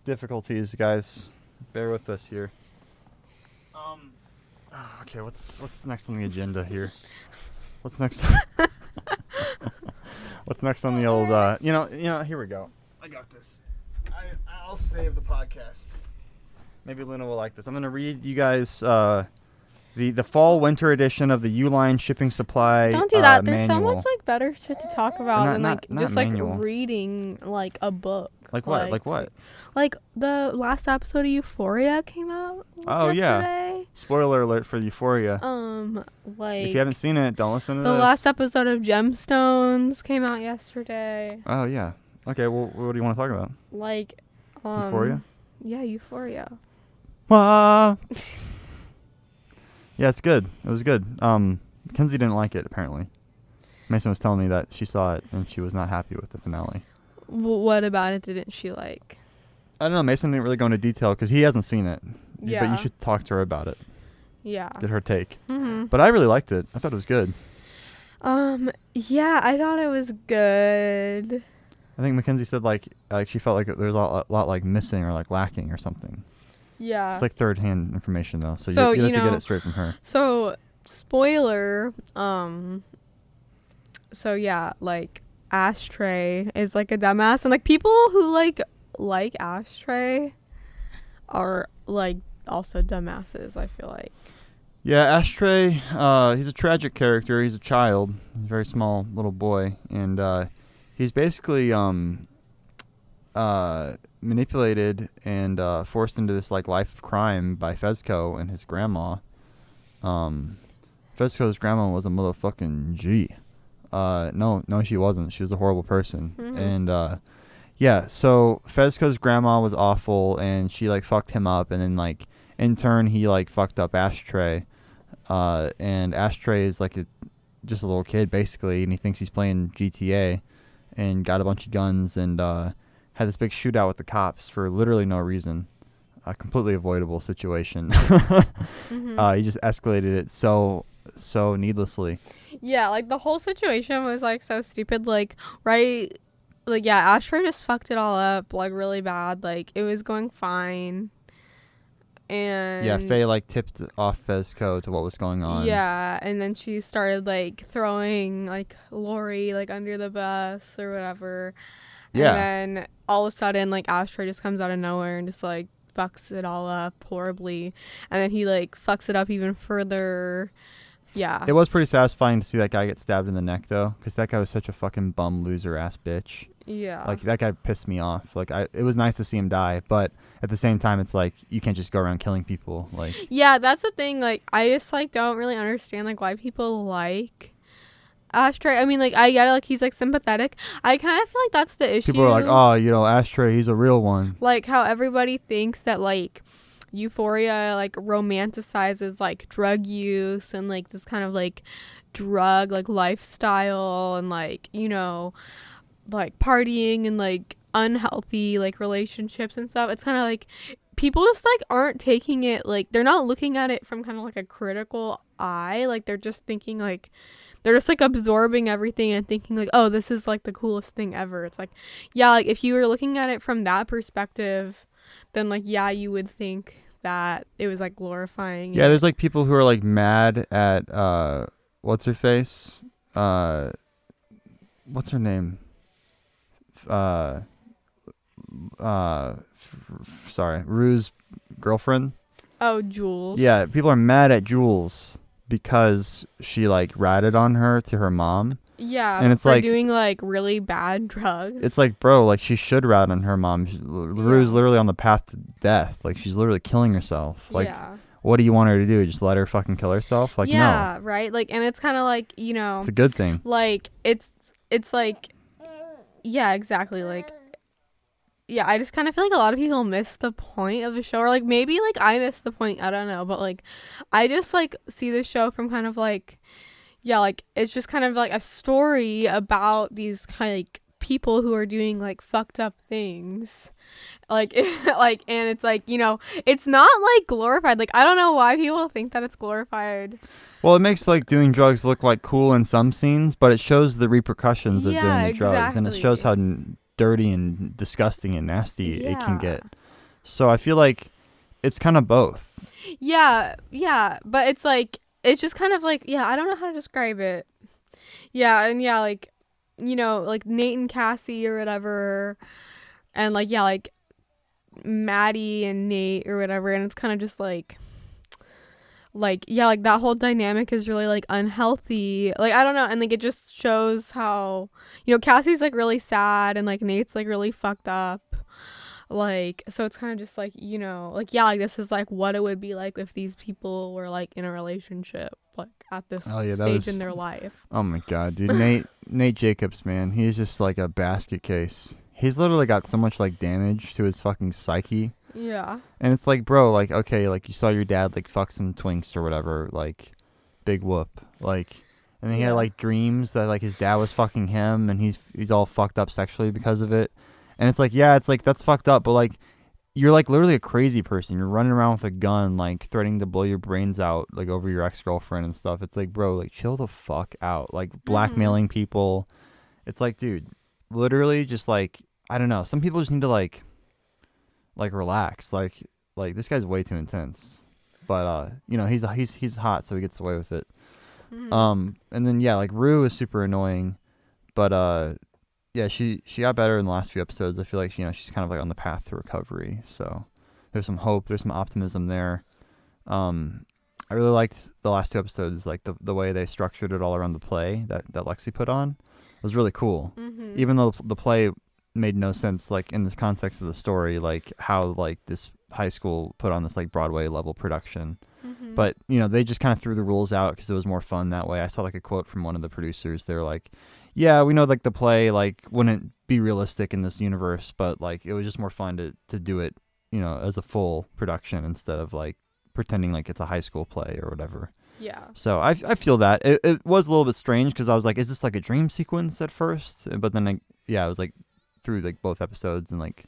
difficulties, guys. Bear with us here. Okay, what's next on the agenda here? What's next? What's next on the old? Here we go. I got this. I'll save the podcast. Maybe Luna will like this. I'm gonna read you guys the fall winter edition of the Uline shipping supply. Don't do that. There's manual. so much better shit to talk about than not manual. reading a book. Like what? Like what? Like the last episode of Euphoria came out. Yesterday. Yeah. Spoiler alert for Euphoria. If you haven't seen it, don't listen to this. The last episode of Gemstones came out yesterday. Oh yeah. Okay. Well, what do you want to talk about? Euphoria. Yeah, Euphoria. Yeah, it's good. It was good. Mackenzie didn't like it, apparently. Mason was telling me that she saw it and she was not happy with the finale. What about it didn't she like? I don't know. Mason didn't really go into detail because he hasn't seen it. Yeah. But you should talk to her about it. Yeah. Get her take. Mm-hmm. But I really liked it. I thought it was good. Yeah, I thought it was good. I think Mackenzie said she felt like there's a lot missing or lacking or something. Yeah. It's third-hand information though, so you have to get it straight from her. So, spoiler. So yeah, Ashtray is a dumbass, and people who like Ashtray are also dumbasses. I feel like. Yeah, Ashtray. He's a tragic character. He's a child. He's a very small little boy, and he's basically manipulated and forced into this life of crime by Fezco and his grandma. Fezco's grandma was a motherfucking G. No, she wasn't. She was a horrible person. Mm-hmm. And so Fezco's grandma was awful, and she fucked him up, and then in turn he fucked up Ashtray. And Ashtray is just a little kid basically, and he thinks he's playing GTA, and got a bunch of guns and had this big shootout with the cops for literally no reason. A completely avoidable situation. Mm-hmm. He just escalated it so needlessly. Yeah, the whole situation was so stupid. Right? Ashtray just fucked it all up really bad. It was going fine. And yeah, Faye tipped off Fezco to what was going on. Yeah, and then she started throwing Lori under the bus or whatever. Yeah. And then all of a sudden Ashtray just comes out of nowhere and just fucks it all up horribly. And then he fucks it up even further. Yeah. It was pretty satisfying to see that guy get stabbed in the neck though, because that guy was such a fucking bum loser ass bitch. Yeah. That guy pissed me off. It was nice to see him die, but at the same time, it's you can't just go around killing people. Yeah, that's the thing. I just don't really understand why people like Ashtray. I mean, I get it. He's sympathetic. I kind of feel that's the issue. People are oh, Ashtray, he's a real one. How everybody thinks that Euphoria romanticizes drug use and this kind of drug lifestyle and partying and unhealthy relationships and stuff. It's kind of people just aren't taking it they're not looking at it from kind of a critical eye. They're just thinking they're just absorbing everything and thinking oh, this is the coolest thing ever. It's yeah, if you were looking at it from that perspective, then yeah, you would think that it was glorifying. Yeah, there's people who are mad at what's her face? What's her name? Sorry, Rue's girlfriend. Oh, Jules. Yeah, people are mad at Jules because she ratted on her to her mom. Yeah, and it's for doing really bad drugs. It's bro, she should rat on her mom. Rue's literally on the path to death. She's literally killing herself. Yeah. What do you want her to do? Just let her fucking kill herself? Yeah, no. right. And it's kind of it's a good thing. It's yeah, exactly. Like, yeah, I just kind of feel like a lot of people miss the point of the show, or like maybe like I missed the point. I don't know, but like I just like see the show from kind of like, yeah, like it's just kind of like a story about these kind of like people who are doing like fucked up things, like like, and it's like, you know, it's not like glorified. Like I don't know why people think that it's glorified. Well, it makes like doing drugs look like cool in some scenes, but it shows the repercussions of doing Yeah, the drugs, and it shows exactly. how dirty and disgusting and nasty it can Yeah. get. So I feel like it's kind of both. Yeah, yeah, but it's like it's just kind of like, yeah, I don't know how to describe it. Yeah, and yeah, like, you know, like Nate and Cassie or whatever, and like, yeah, like Maddie and Nate or whatever, and it's kind of just like, yeah, like that whole dynamic is really like unhealthy. Like I don't know, and like it just shows how, you know, Cassie's like really sad and like Nate's like really fucked up. Like, so it's kind of just like, you know, like, yeah, like this is like what it would be like if these people were like in a relationship, like at this Oh yeah, that stage in was. their life. Oh my god, dude, Nate Jacobs, man, he's just like a basket case. He's literally got so much like damage to his fucking psyche. Yeah. And it's like, bro, like, okay, like you saw your dad like fuck some twinks or whatever, like, big whoop, like, and then he had Yeah. like dreams that like his dad was fucking him, and he's all fucked up sexually because of it. And it's like, yeah, it's like that's fucked up, but like you're like literally a crazy person. You're running around with a gun, like threatening to blow your brains out, like over your ex-girlfriend and stuff. It's like, bro, like chill the fuck out, like blackmailing people. It's like, dude, literally just like, I don't know. Some people just need to like relax. Like this guy's way too intense. But you know, he's hot, so he gets away with it. And then yeah, like Rue is super annoying, but yeah, she got better in the last few episodes. I feel like, you know, she's kind of like on the path to recovery. So there's some hope, there's some optimism there. I really liked the last two episodes, like the way they structured it all around the play that Lexi put on. It was really cool. Even though the play made no sense, like in the context of the story, like how like this high school put on this like Broadway level production. But you know, they just kind of threw the rules out because it was more fun that way. I saw like a quote from one of the producers. They were like, yeah, we know like the play like wouldn't be realistic in this universe, but like it was just more fun to do it, you know, as a full production instead of like pretending like it's a high school play or whatever. Yeah. So I feel that it was a little bit strange because I was like, is this like a dream sequence at first? But then I was like through like both episodes, and like,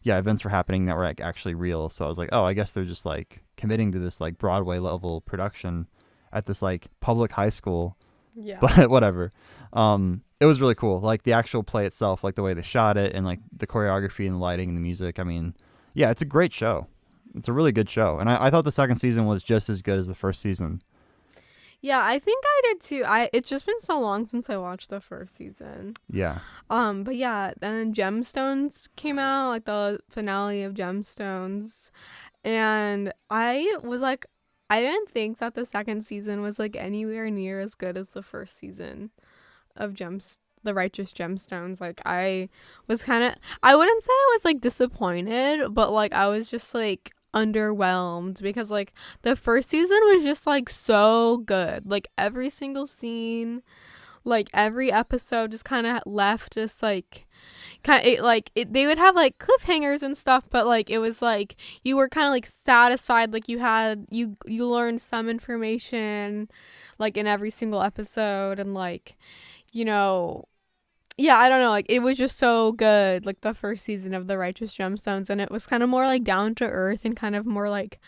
yeah, events were happening that were like actually real. So I was like, oh, I guess they're just like committing to this like Broadway level production at this like public high school. Yeah. But whatever. It was really cool. Like the actual play itself, like the way they shot it and like the choreography and the lighting and the music. I mean, yeah, it's a great show. It's a really good show. And I thought the second season was just as good as the first season. Yeah, I think I did too. It's just been so long since I watched the first season. Yeah. But yeah, then Gemstones came out, like the finale of Gemstones, and I was like, I didn't think that the second season was like anywhere near as good as the first season of the Righteous Gemstones. Like I was kind of, I wouldn't say I was like disappointed, but like I was just like underwhelmed because like the first season was just like so good. Like every single scene, like every episode just kind of left just like kind of they would have like cliffhangers and stuff, but like it was like you were kind of like satisfied, like you learned some information like in every single episode, and like, you know, yeah, I don't know, like it was just so good, like the first season of The Righteous Gemstones, and it was kind of more like down to earth and kind of more like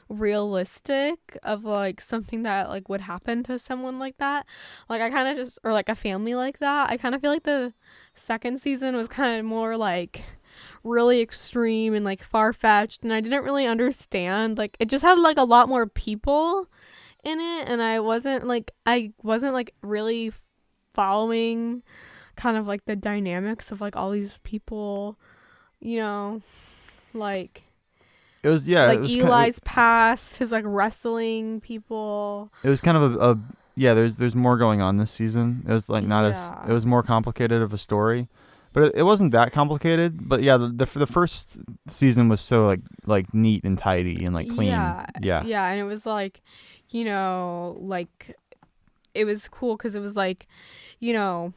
realistic of like something that like would happen to someone like that, like I kind of just, or like a family like that. I kind of feel like the second season was kind of more like really extreme and like far-fetched, and I didn't really understand, like it just had like a lot more people in it, and I wasn't like really following kind of like the dynamics of like all these people, you know, like It was, yeah, like it was Eli's past, his like wrestling people. it was kind of a yeah, there's more going on this season. It was like not as, it was more complicated of a story. But it wasn't that complicated. But yeah, the first season was so like neat and tidy and like clean. Yeah. Yeah. Yeah, and it was like, you know, like it was cool because it was like, you know,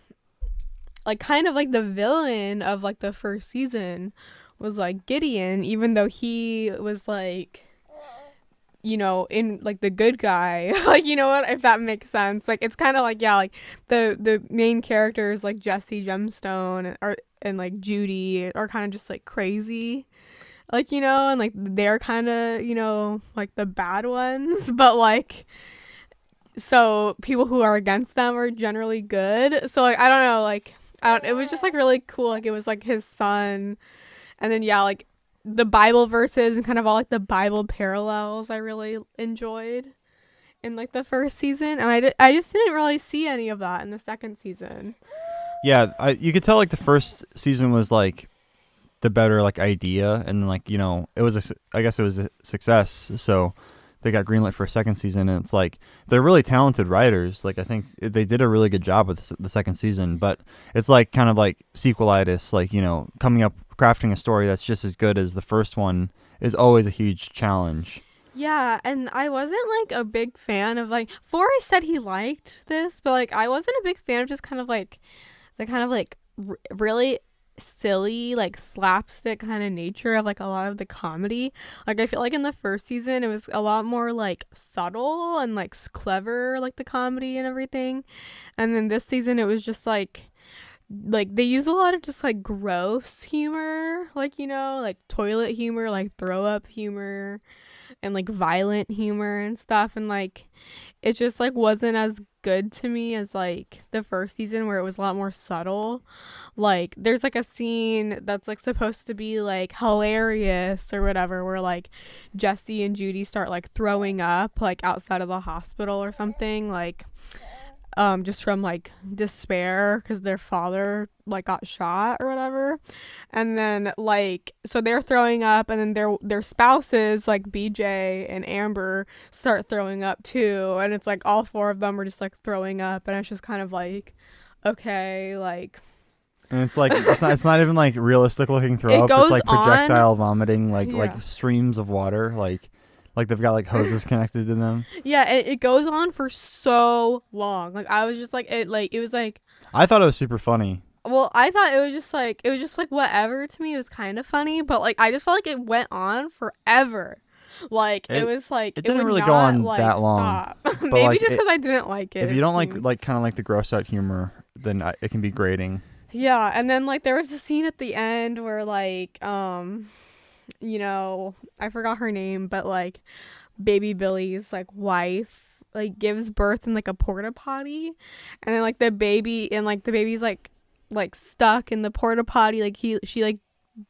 like kind of like the villain of like the first season was like Gideon, even though he was like, you know, in like the good guy. Like, you know what, if that makes sense. Like it's kind of like, yeah, like the main characters like Jesse Gemstone and like Judy are kind of just like crazy, like, you know, and like they're kind of, you know, like the bad ones. But like, so people who are against them are generally good. So like I don't know, like it was just like really cool. Like it was like his son, and then yeah, like the Bible verses and kind of all like the Bible parallels I really enjoyed in like the first season, and I just didn't really see any of that in the second season. Yeah, you could tell like the first season was like the better like idea, and like, you know, I guess it was a success, so they got greenlit for a second season. And it's like they're really talented writers. Like I think they did a really good job with the second season, but it's like kind of like sequelitis, like, you know, coming up crafting a story that's just as good as the first one is always a huge challenge. Yeah, and I wasn't like a big fan of like Forrest said he liked this, but like I wasn't a big fan of just kind of like the kind of like really silly like slapstick kind of nature of like a lot of the comedy. Like I feel like in the first season it was a lot more like subtle and like clever, like the comedy and everything, and then this season it was just like they use a lot of just like gross humor, like, you know, like toilet humor, like throw up humor, and like violent humor and stuff, and like it just like wasn't as good to me as like the first season where it was a lot more subtle. Like there's like a scene that's like supposed to be like hilarious or whatever, where like Jesse and Judy start like throwing up like outside of the hospital or something, like just from like despair because their father like got shot or whatever. And then like so they're throwing up, and then their spouses like BJ and Amber start throwing up too, and it's like all four of them are just like throwing up, and it's just kind of like, okay, like, and it's like it's not even like realistic looking throw up. It's like projectile vomiting, like streams of water, like they've got like hoses connected to them. Yeah, it goes on for so long. Like I was just like it was like, I thought it was super funny. Well, I thought it was just like whatever to me. It was kind of funny, but like I just felt like it went on forever. Like it was like it didn't really go on like, that long. Maybe like, just because I didn't like it. If you don't like kind of like the gross out humor, then it can be grating. Yeah, and then like there was a scene at the end where like you know, I forgot her name, but like baby Billy's like wife like gives birth in like a porta potty, and then like the baby's like stuck in the porta potty, like she like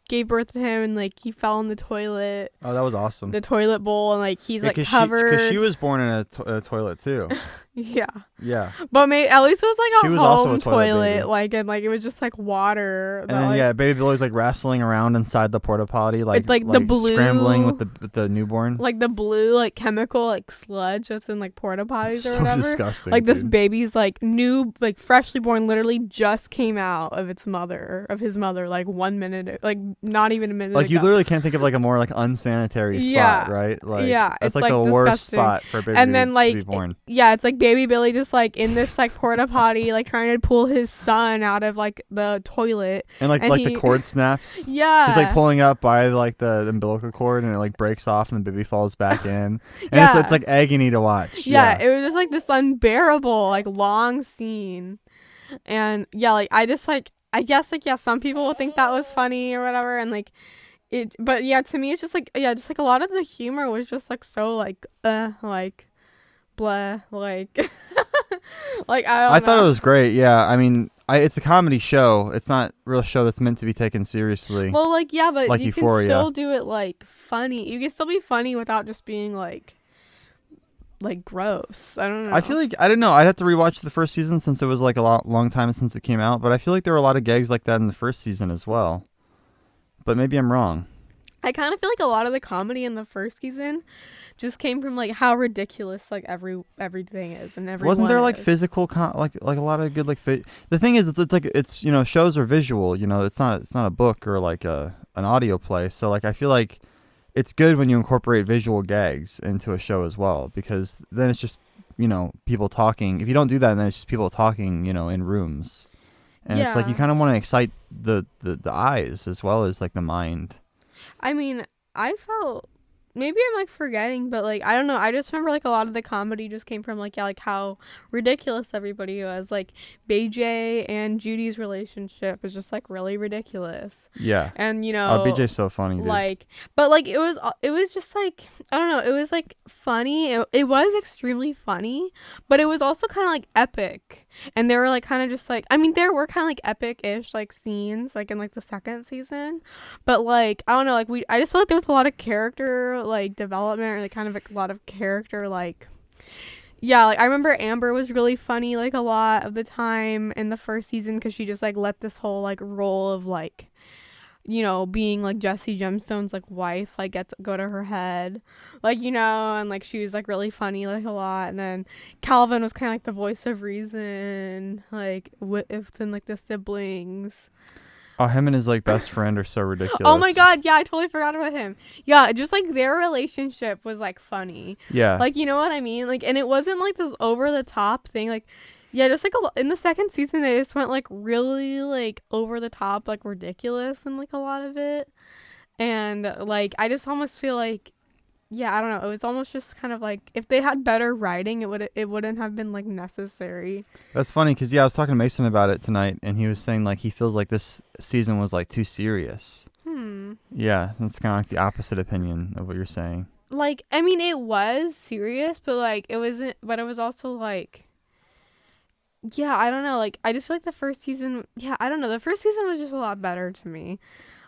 gave birth to him, and like he fell in the toilet. Oh, that was awesome. The toilet bowl, and like he's like covered. Because she was born in a toilet too. Yeah. Yeah. But maybe at least it was like she a was home also a toilet, like, and like it was just like water. And then yeah, baby Billy's like wrestling around inside the porta potty, like the blue, scrambling with the newborn, like the blue like chemical like sludge that's in like porta potties or so whatever. Disgusting. Like dude. This baby's like new, like freshly born, literally just came out of his mother, like 1 minute, like not even a minute. Like ago. you literally can't think of like a more like unsanitary spot, right? Like yeah, that's it's like the disgusting. Worst spot for a baby and then, like, to be born. It's like baby Billy just like in this like porta potty, like trying to pull his son out of like the toilet, and the cord snaps. Yeah, he's like pulling up by like the umbilical cord, and it like breaks off, and the baby falls back in. And it's like agony to watch. Yeah, it was just like this unbearable like long scene, and yeah, like I just like I guess like yeah, some people will think that was funny or whatever, and like it, but yeah, to me it's just like just like a lot of the humor was just like so like like blah, like like I thought it was great. Yeah, I mean, it's a comedy show. It's not a real show that's meant to be taken seriously. Well, like yeah, but like you Euphoria. Can still do it like funny. You can still be funny without just being like gross. I don't know. I feel like I don't know. I'd have to rewatch the first season since it was like a long time since it came out. But I feel like there were a lot of gags like that in the first season as well. But maybe I'm wrong. I kind of feel like a lot of the comedy in the first season just came from like how ridiculous like everything is, and everyone wasn't there like is. physical like a lot of good like the thing is it's like it's you know shows are visual, you know, it's not a book or like an audio play, so like I feel like it's good when you incorporate visual gags into a show as well, because then it's just, you know, people talking. If you don't do that, then it's just people talking, you know, in rooms. And it's like you kind of want to excite the eyes as well as like the mind. I mean, I felt, maybe I'm like forgetting, but like I don't know, I just remember like a lot of the comedy just came from like, yeah, like how ridiculous everybody was. Like BJ and Judy's relationship is just like really ridiculous. Yeah. And you Oh, know, BJ's so funny, dude. like, but like it was just like, I don't know, it was like funny. It was extremely funny, but it was also kind of like epic. And they were like kind of just like, I mean, there were kind of like epic-ish like scenes like in like the second season, but like I don't know, like I just felt like there was a lot of character like development, or like kind of like a lot of character like, yeah, like I remember Amber was really funny like a lot of the time in the first season, because she just like let this whole like role of like, you know, being like Jesse Gemstone's like wife like go to her head, like, you know, and like she was like really funny like a lot. And then Calvin was kind of like the voice of reason, like within like the siblings. Oh, him and his like best friend are so ridiculous. Oh my god, yeah, I totally forgot about him. Yeah, just like their relationship was like funny. Yeah. Like, you know what I mean? Like, and it wasn't like this over the top thing. Like, yeah, just like in the second season, they just went like really like over the top, like ridiculous in like a lot of it. And like, I just almost feel like, yeah, I don't know. It was almost just kind of like if they had better writing, it wouldn't have been like necessary. That's funny because, yeah, I was talking to Mason about it tonight, and he was saying like he feels like this season was like too serious. Yeah, that's kind of like the opposite opinion of what you're saying. Like, I mean, it was serious, but like it wasn't. But it was also like, yeah, I don't know. Like, I just feel like the first season. Yeah, I don't know. The first season was just a lot better to me.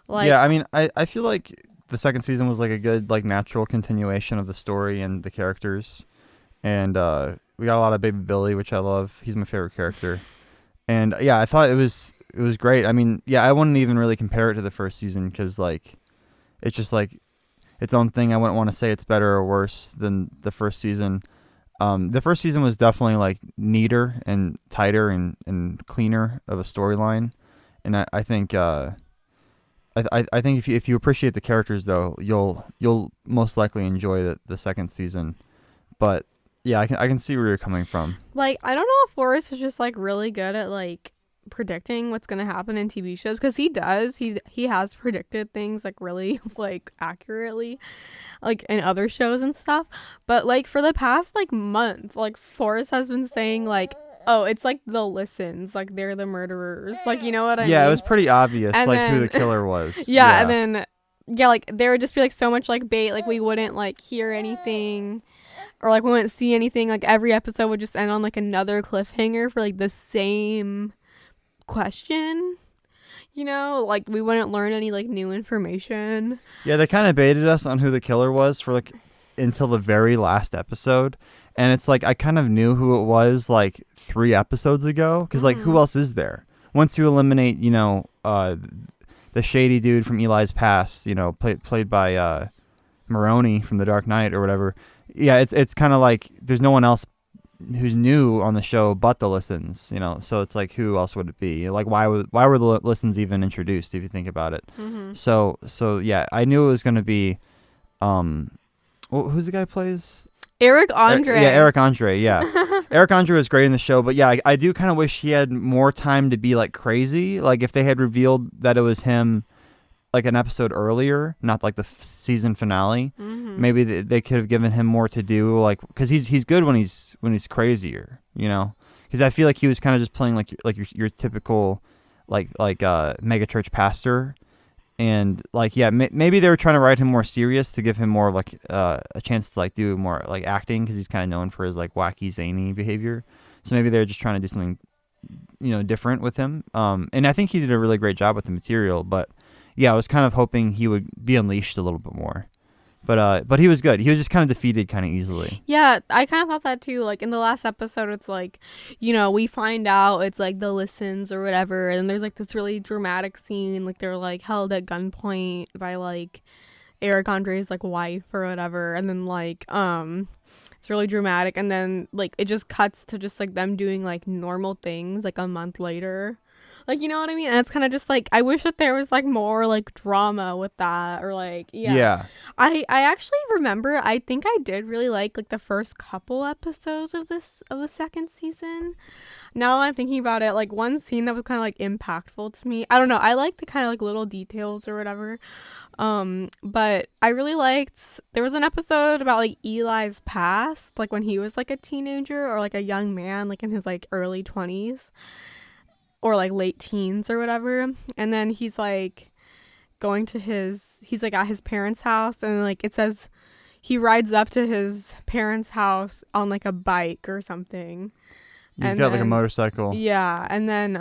Like, yeah, I mean, I feel like the second season was like a good like natural continuation of the story and the characters, and we got a lot of Baby Billy, which I love. He's my favorite character, and yeah, I thought it was great. I mean, yeah, I wouldn't even really compare it to the first season because like it's just like its own thing. I wouldn't want to say it's better or worse than the first season. The first season was definitely like neater and tighter and cleaner of a storyline, and I think I think if you appreciate the characters though, you'll most likely enjoy the second season. But yeah, I can see where you're coming from. Like, I don't know if Forrest is just like really good at like predicting what's gonna happen in TV shows, because he has predicted things like really like accurately, like in other shows and stuff. But like for the past like month, like Forrest has been saying like, oh, it's like the listens, like they're the murderers, like, you know what I mean? Yeah, it was pretty obvious and like then, who the killer was. yeah, and then yeah, like there would just be like so much like bait, like we wouldn't like hear anything, or like we wouldn't see anything. Like every episode would just end on like another cliffhanger for like the same question, you know, like we wouldn't learn any like new information. Yeah, they kind of baited us on who the killer was for like until the very last episode, and it's like I kind of knew who it was like 3 episodes ago, because like who else is there once you eliminate, you know, the shady dude from Eli's past, you know, played by Maroney from The Dark Knight or whatever. Yeah, it's kind of like there's no one else who's new on the show but the Listens, you know. So it's like, who else would it be? Like, why were the Listens even introduced if you think about it? So yeah, I knew it was going to be who's the guy who plays Eric Andre. Eric Andre. Yeah. Eric Andre was great in the show, but yeah, I do kind of wish he had more time to be like crazy. Like if they had revealed that it was him like an episode earlier, not like the season finale, maybe they could have given him more to do, like, because he's good when he's crazier, you know, because I feel like he was kind of just playing like your typical like mega church pastor, and like, yeah, maybe they were trying to write him more serious to give him more of like a chance to like do more like acting, because he's kind of known for his like wacky zany behavior. So maybe they're just trying to do something, you know, different with him, and I think he did a really great job with the material. But yeah, I was kind of hoping he would be unleashed a little bit more. But he was good. He was just kind of defeated kind of easily. Yeah, I kind of thought that too. Like in the last episode, it's like, you know, we find out it's like the Listens or whatever, and there's like this really dramatic scene, like they're like held at gunpoint by like Eric Andre's like wife or whatever, and then like it's really dramatic, and then like it just cuts to just like them doing like normal things like a month later. Like, you know what I mean? And it's kind of just like, I wish that there was like more like drama with that, or like, Yeah. I actually remember, I think I did really like the first couple episodes of the second season. Now I'm thinking about it, like one scene that was kind of like impactful to me. I don't know. I like the kind of like little details or whatever. But I really liked, there was an episode about like Eli's past, like when he was like a teenager or like a young man, like in his like early 20s or like late teens or whatever. And then he's like going to he's like at his parents' house, and like it says he rides up to his parents' house on like a bike or something. He's got like a motorcycle. Yeah, and then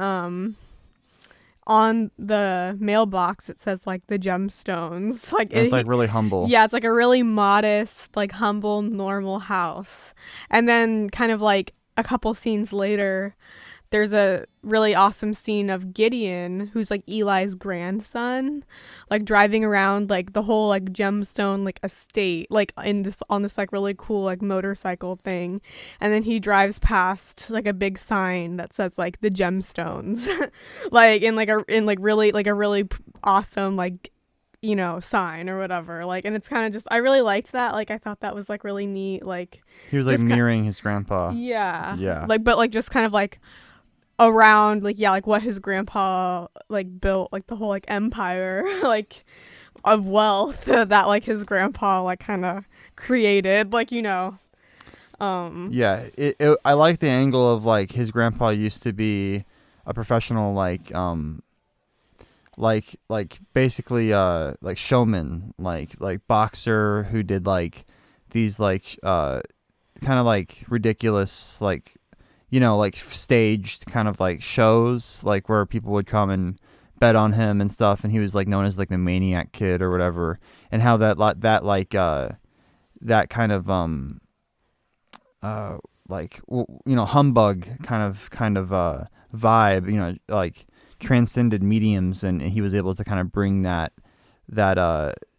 on the mailbox it says like the gemstones. Like it's like really humble. Yeah, it's like a really modest, like humble, normal house. And then kind of like a couple scenes later, there's a really awesome scene of Gideon, who's like Eli's grandson, like driving around like the whole like gemstone like estate, like on this like really cool like motorcycle thing. And then he drives past like a big sign that says like the gemstones, like in a really awesome like, you know, sign or whatever. Like, and it's kind of just, I really liked that. Like, I thought that was like really neat. Like he was like mirroring his grandpa. Yeah. Like, but like just kind of like around like, yeah, like what his grandpa like built, like the whole like empire like of wealth that like his grandpa like kind of created, like, you know. Yeah, I like the angle of like his grandpa used to be a professional like basically like showman, like boxer who did like these like kind of like ridiculous like, you know, like staged kind of like shows, like where people would come and bet on him and stuff, and he was like known as like the maniac kid or whatever, and how that kind of like, you know, humbug kind of vibe, you know, like transcended mediums, and he was able to kind of bring that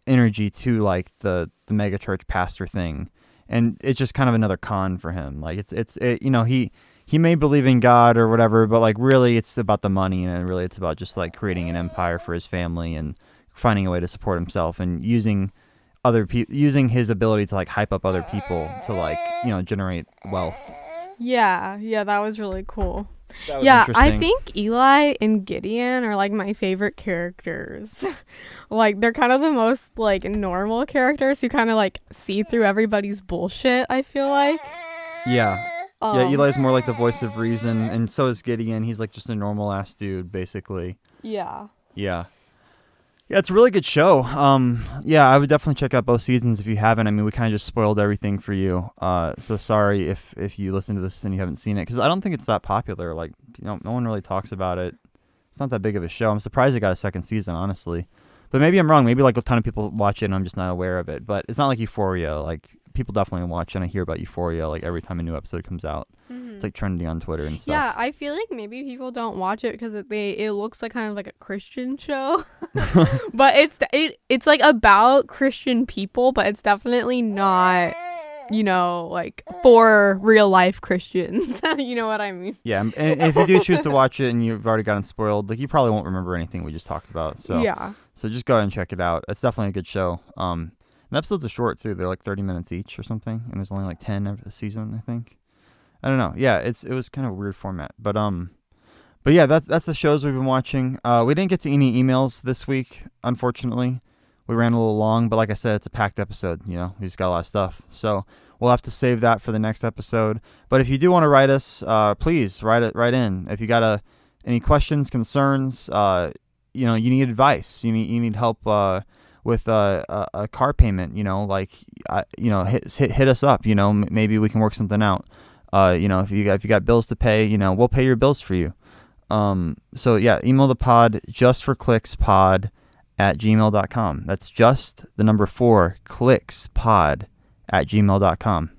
energy to like the mega church pastor thing, and it's just kind of another con for him. Like it's you know, he may believe in God or whatever, but like really it's about the money, and really it's about just like creating an empire for his family and finding a way to support himself, and using using his ability to like hype up other people to like, you know, generate wealth. Yeah, that was really cool. That was yeah, interesting. I think Eli and Gideon are like my favorite characters. Like they're kind of the most like normal characters who kind of like see through everybody's bullshit, I feel like. Yeah. Yeah, Eli's more like the voice of reason, and so is Gideon. He's like just a normal ass dude, basically. Yeah. Yeah, it's a really good show. Yeah, I would definitely check out both seasons if you haven't. I mean, we kind of just spoiled everything for you. So sorry if you listen to this and you haven't seen it, because I don't think it's that popular. Like, you know, no one really talks about it. It's not that big of a show. I'm surprised it got a second season, honestly. But maybe I'm wrong. Maybe like a ton of people watch it and I'm just not aware of it. But it's not like Euphoria. Like, people definitely watch, and I hear about Euphoria like every time a new episode comes out. It's like trending on Twitter and stuff. Yeah, I feel like maybe people don't watch it because it looks like kind of like a Christian show. But it's like about Christian people, but it's definitely not, you know, like for real life Christians. You know what I mean? Yeah, and if you do choose to watch it and you've already gotten spoiled, like, you probably won't remember anything we just talked about. So yeah. So just go ahead and check it out. It's definitely a good show. And episodes are short too. They're like 30 minutes each or something, and there's only like 10 a season, I think. I don't know. Yeah, it was kind of a weird format, but yeah, that's the shows we've been watching. We didn't get to any emails this week, unfortunately. We ran a little long, but like I said, it's a packed episode. You know, we just got a lot of stuff, so we'll have to save that for the next episode. But if you do want to write us, please write in. If you got any questions, concerns, you know, you need advice, you need help with a car payment, you know, like, you know, hit us up. You know, maybe we can work something out. You know, if you got bills to pay, you know, we'll pay your bills for you. So yeah, email the pod, justforclickspod@gmail.com. That's just the number 4 clickspod@gmail.com.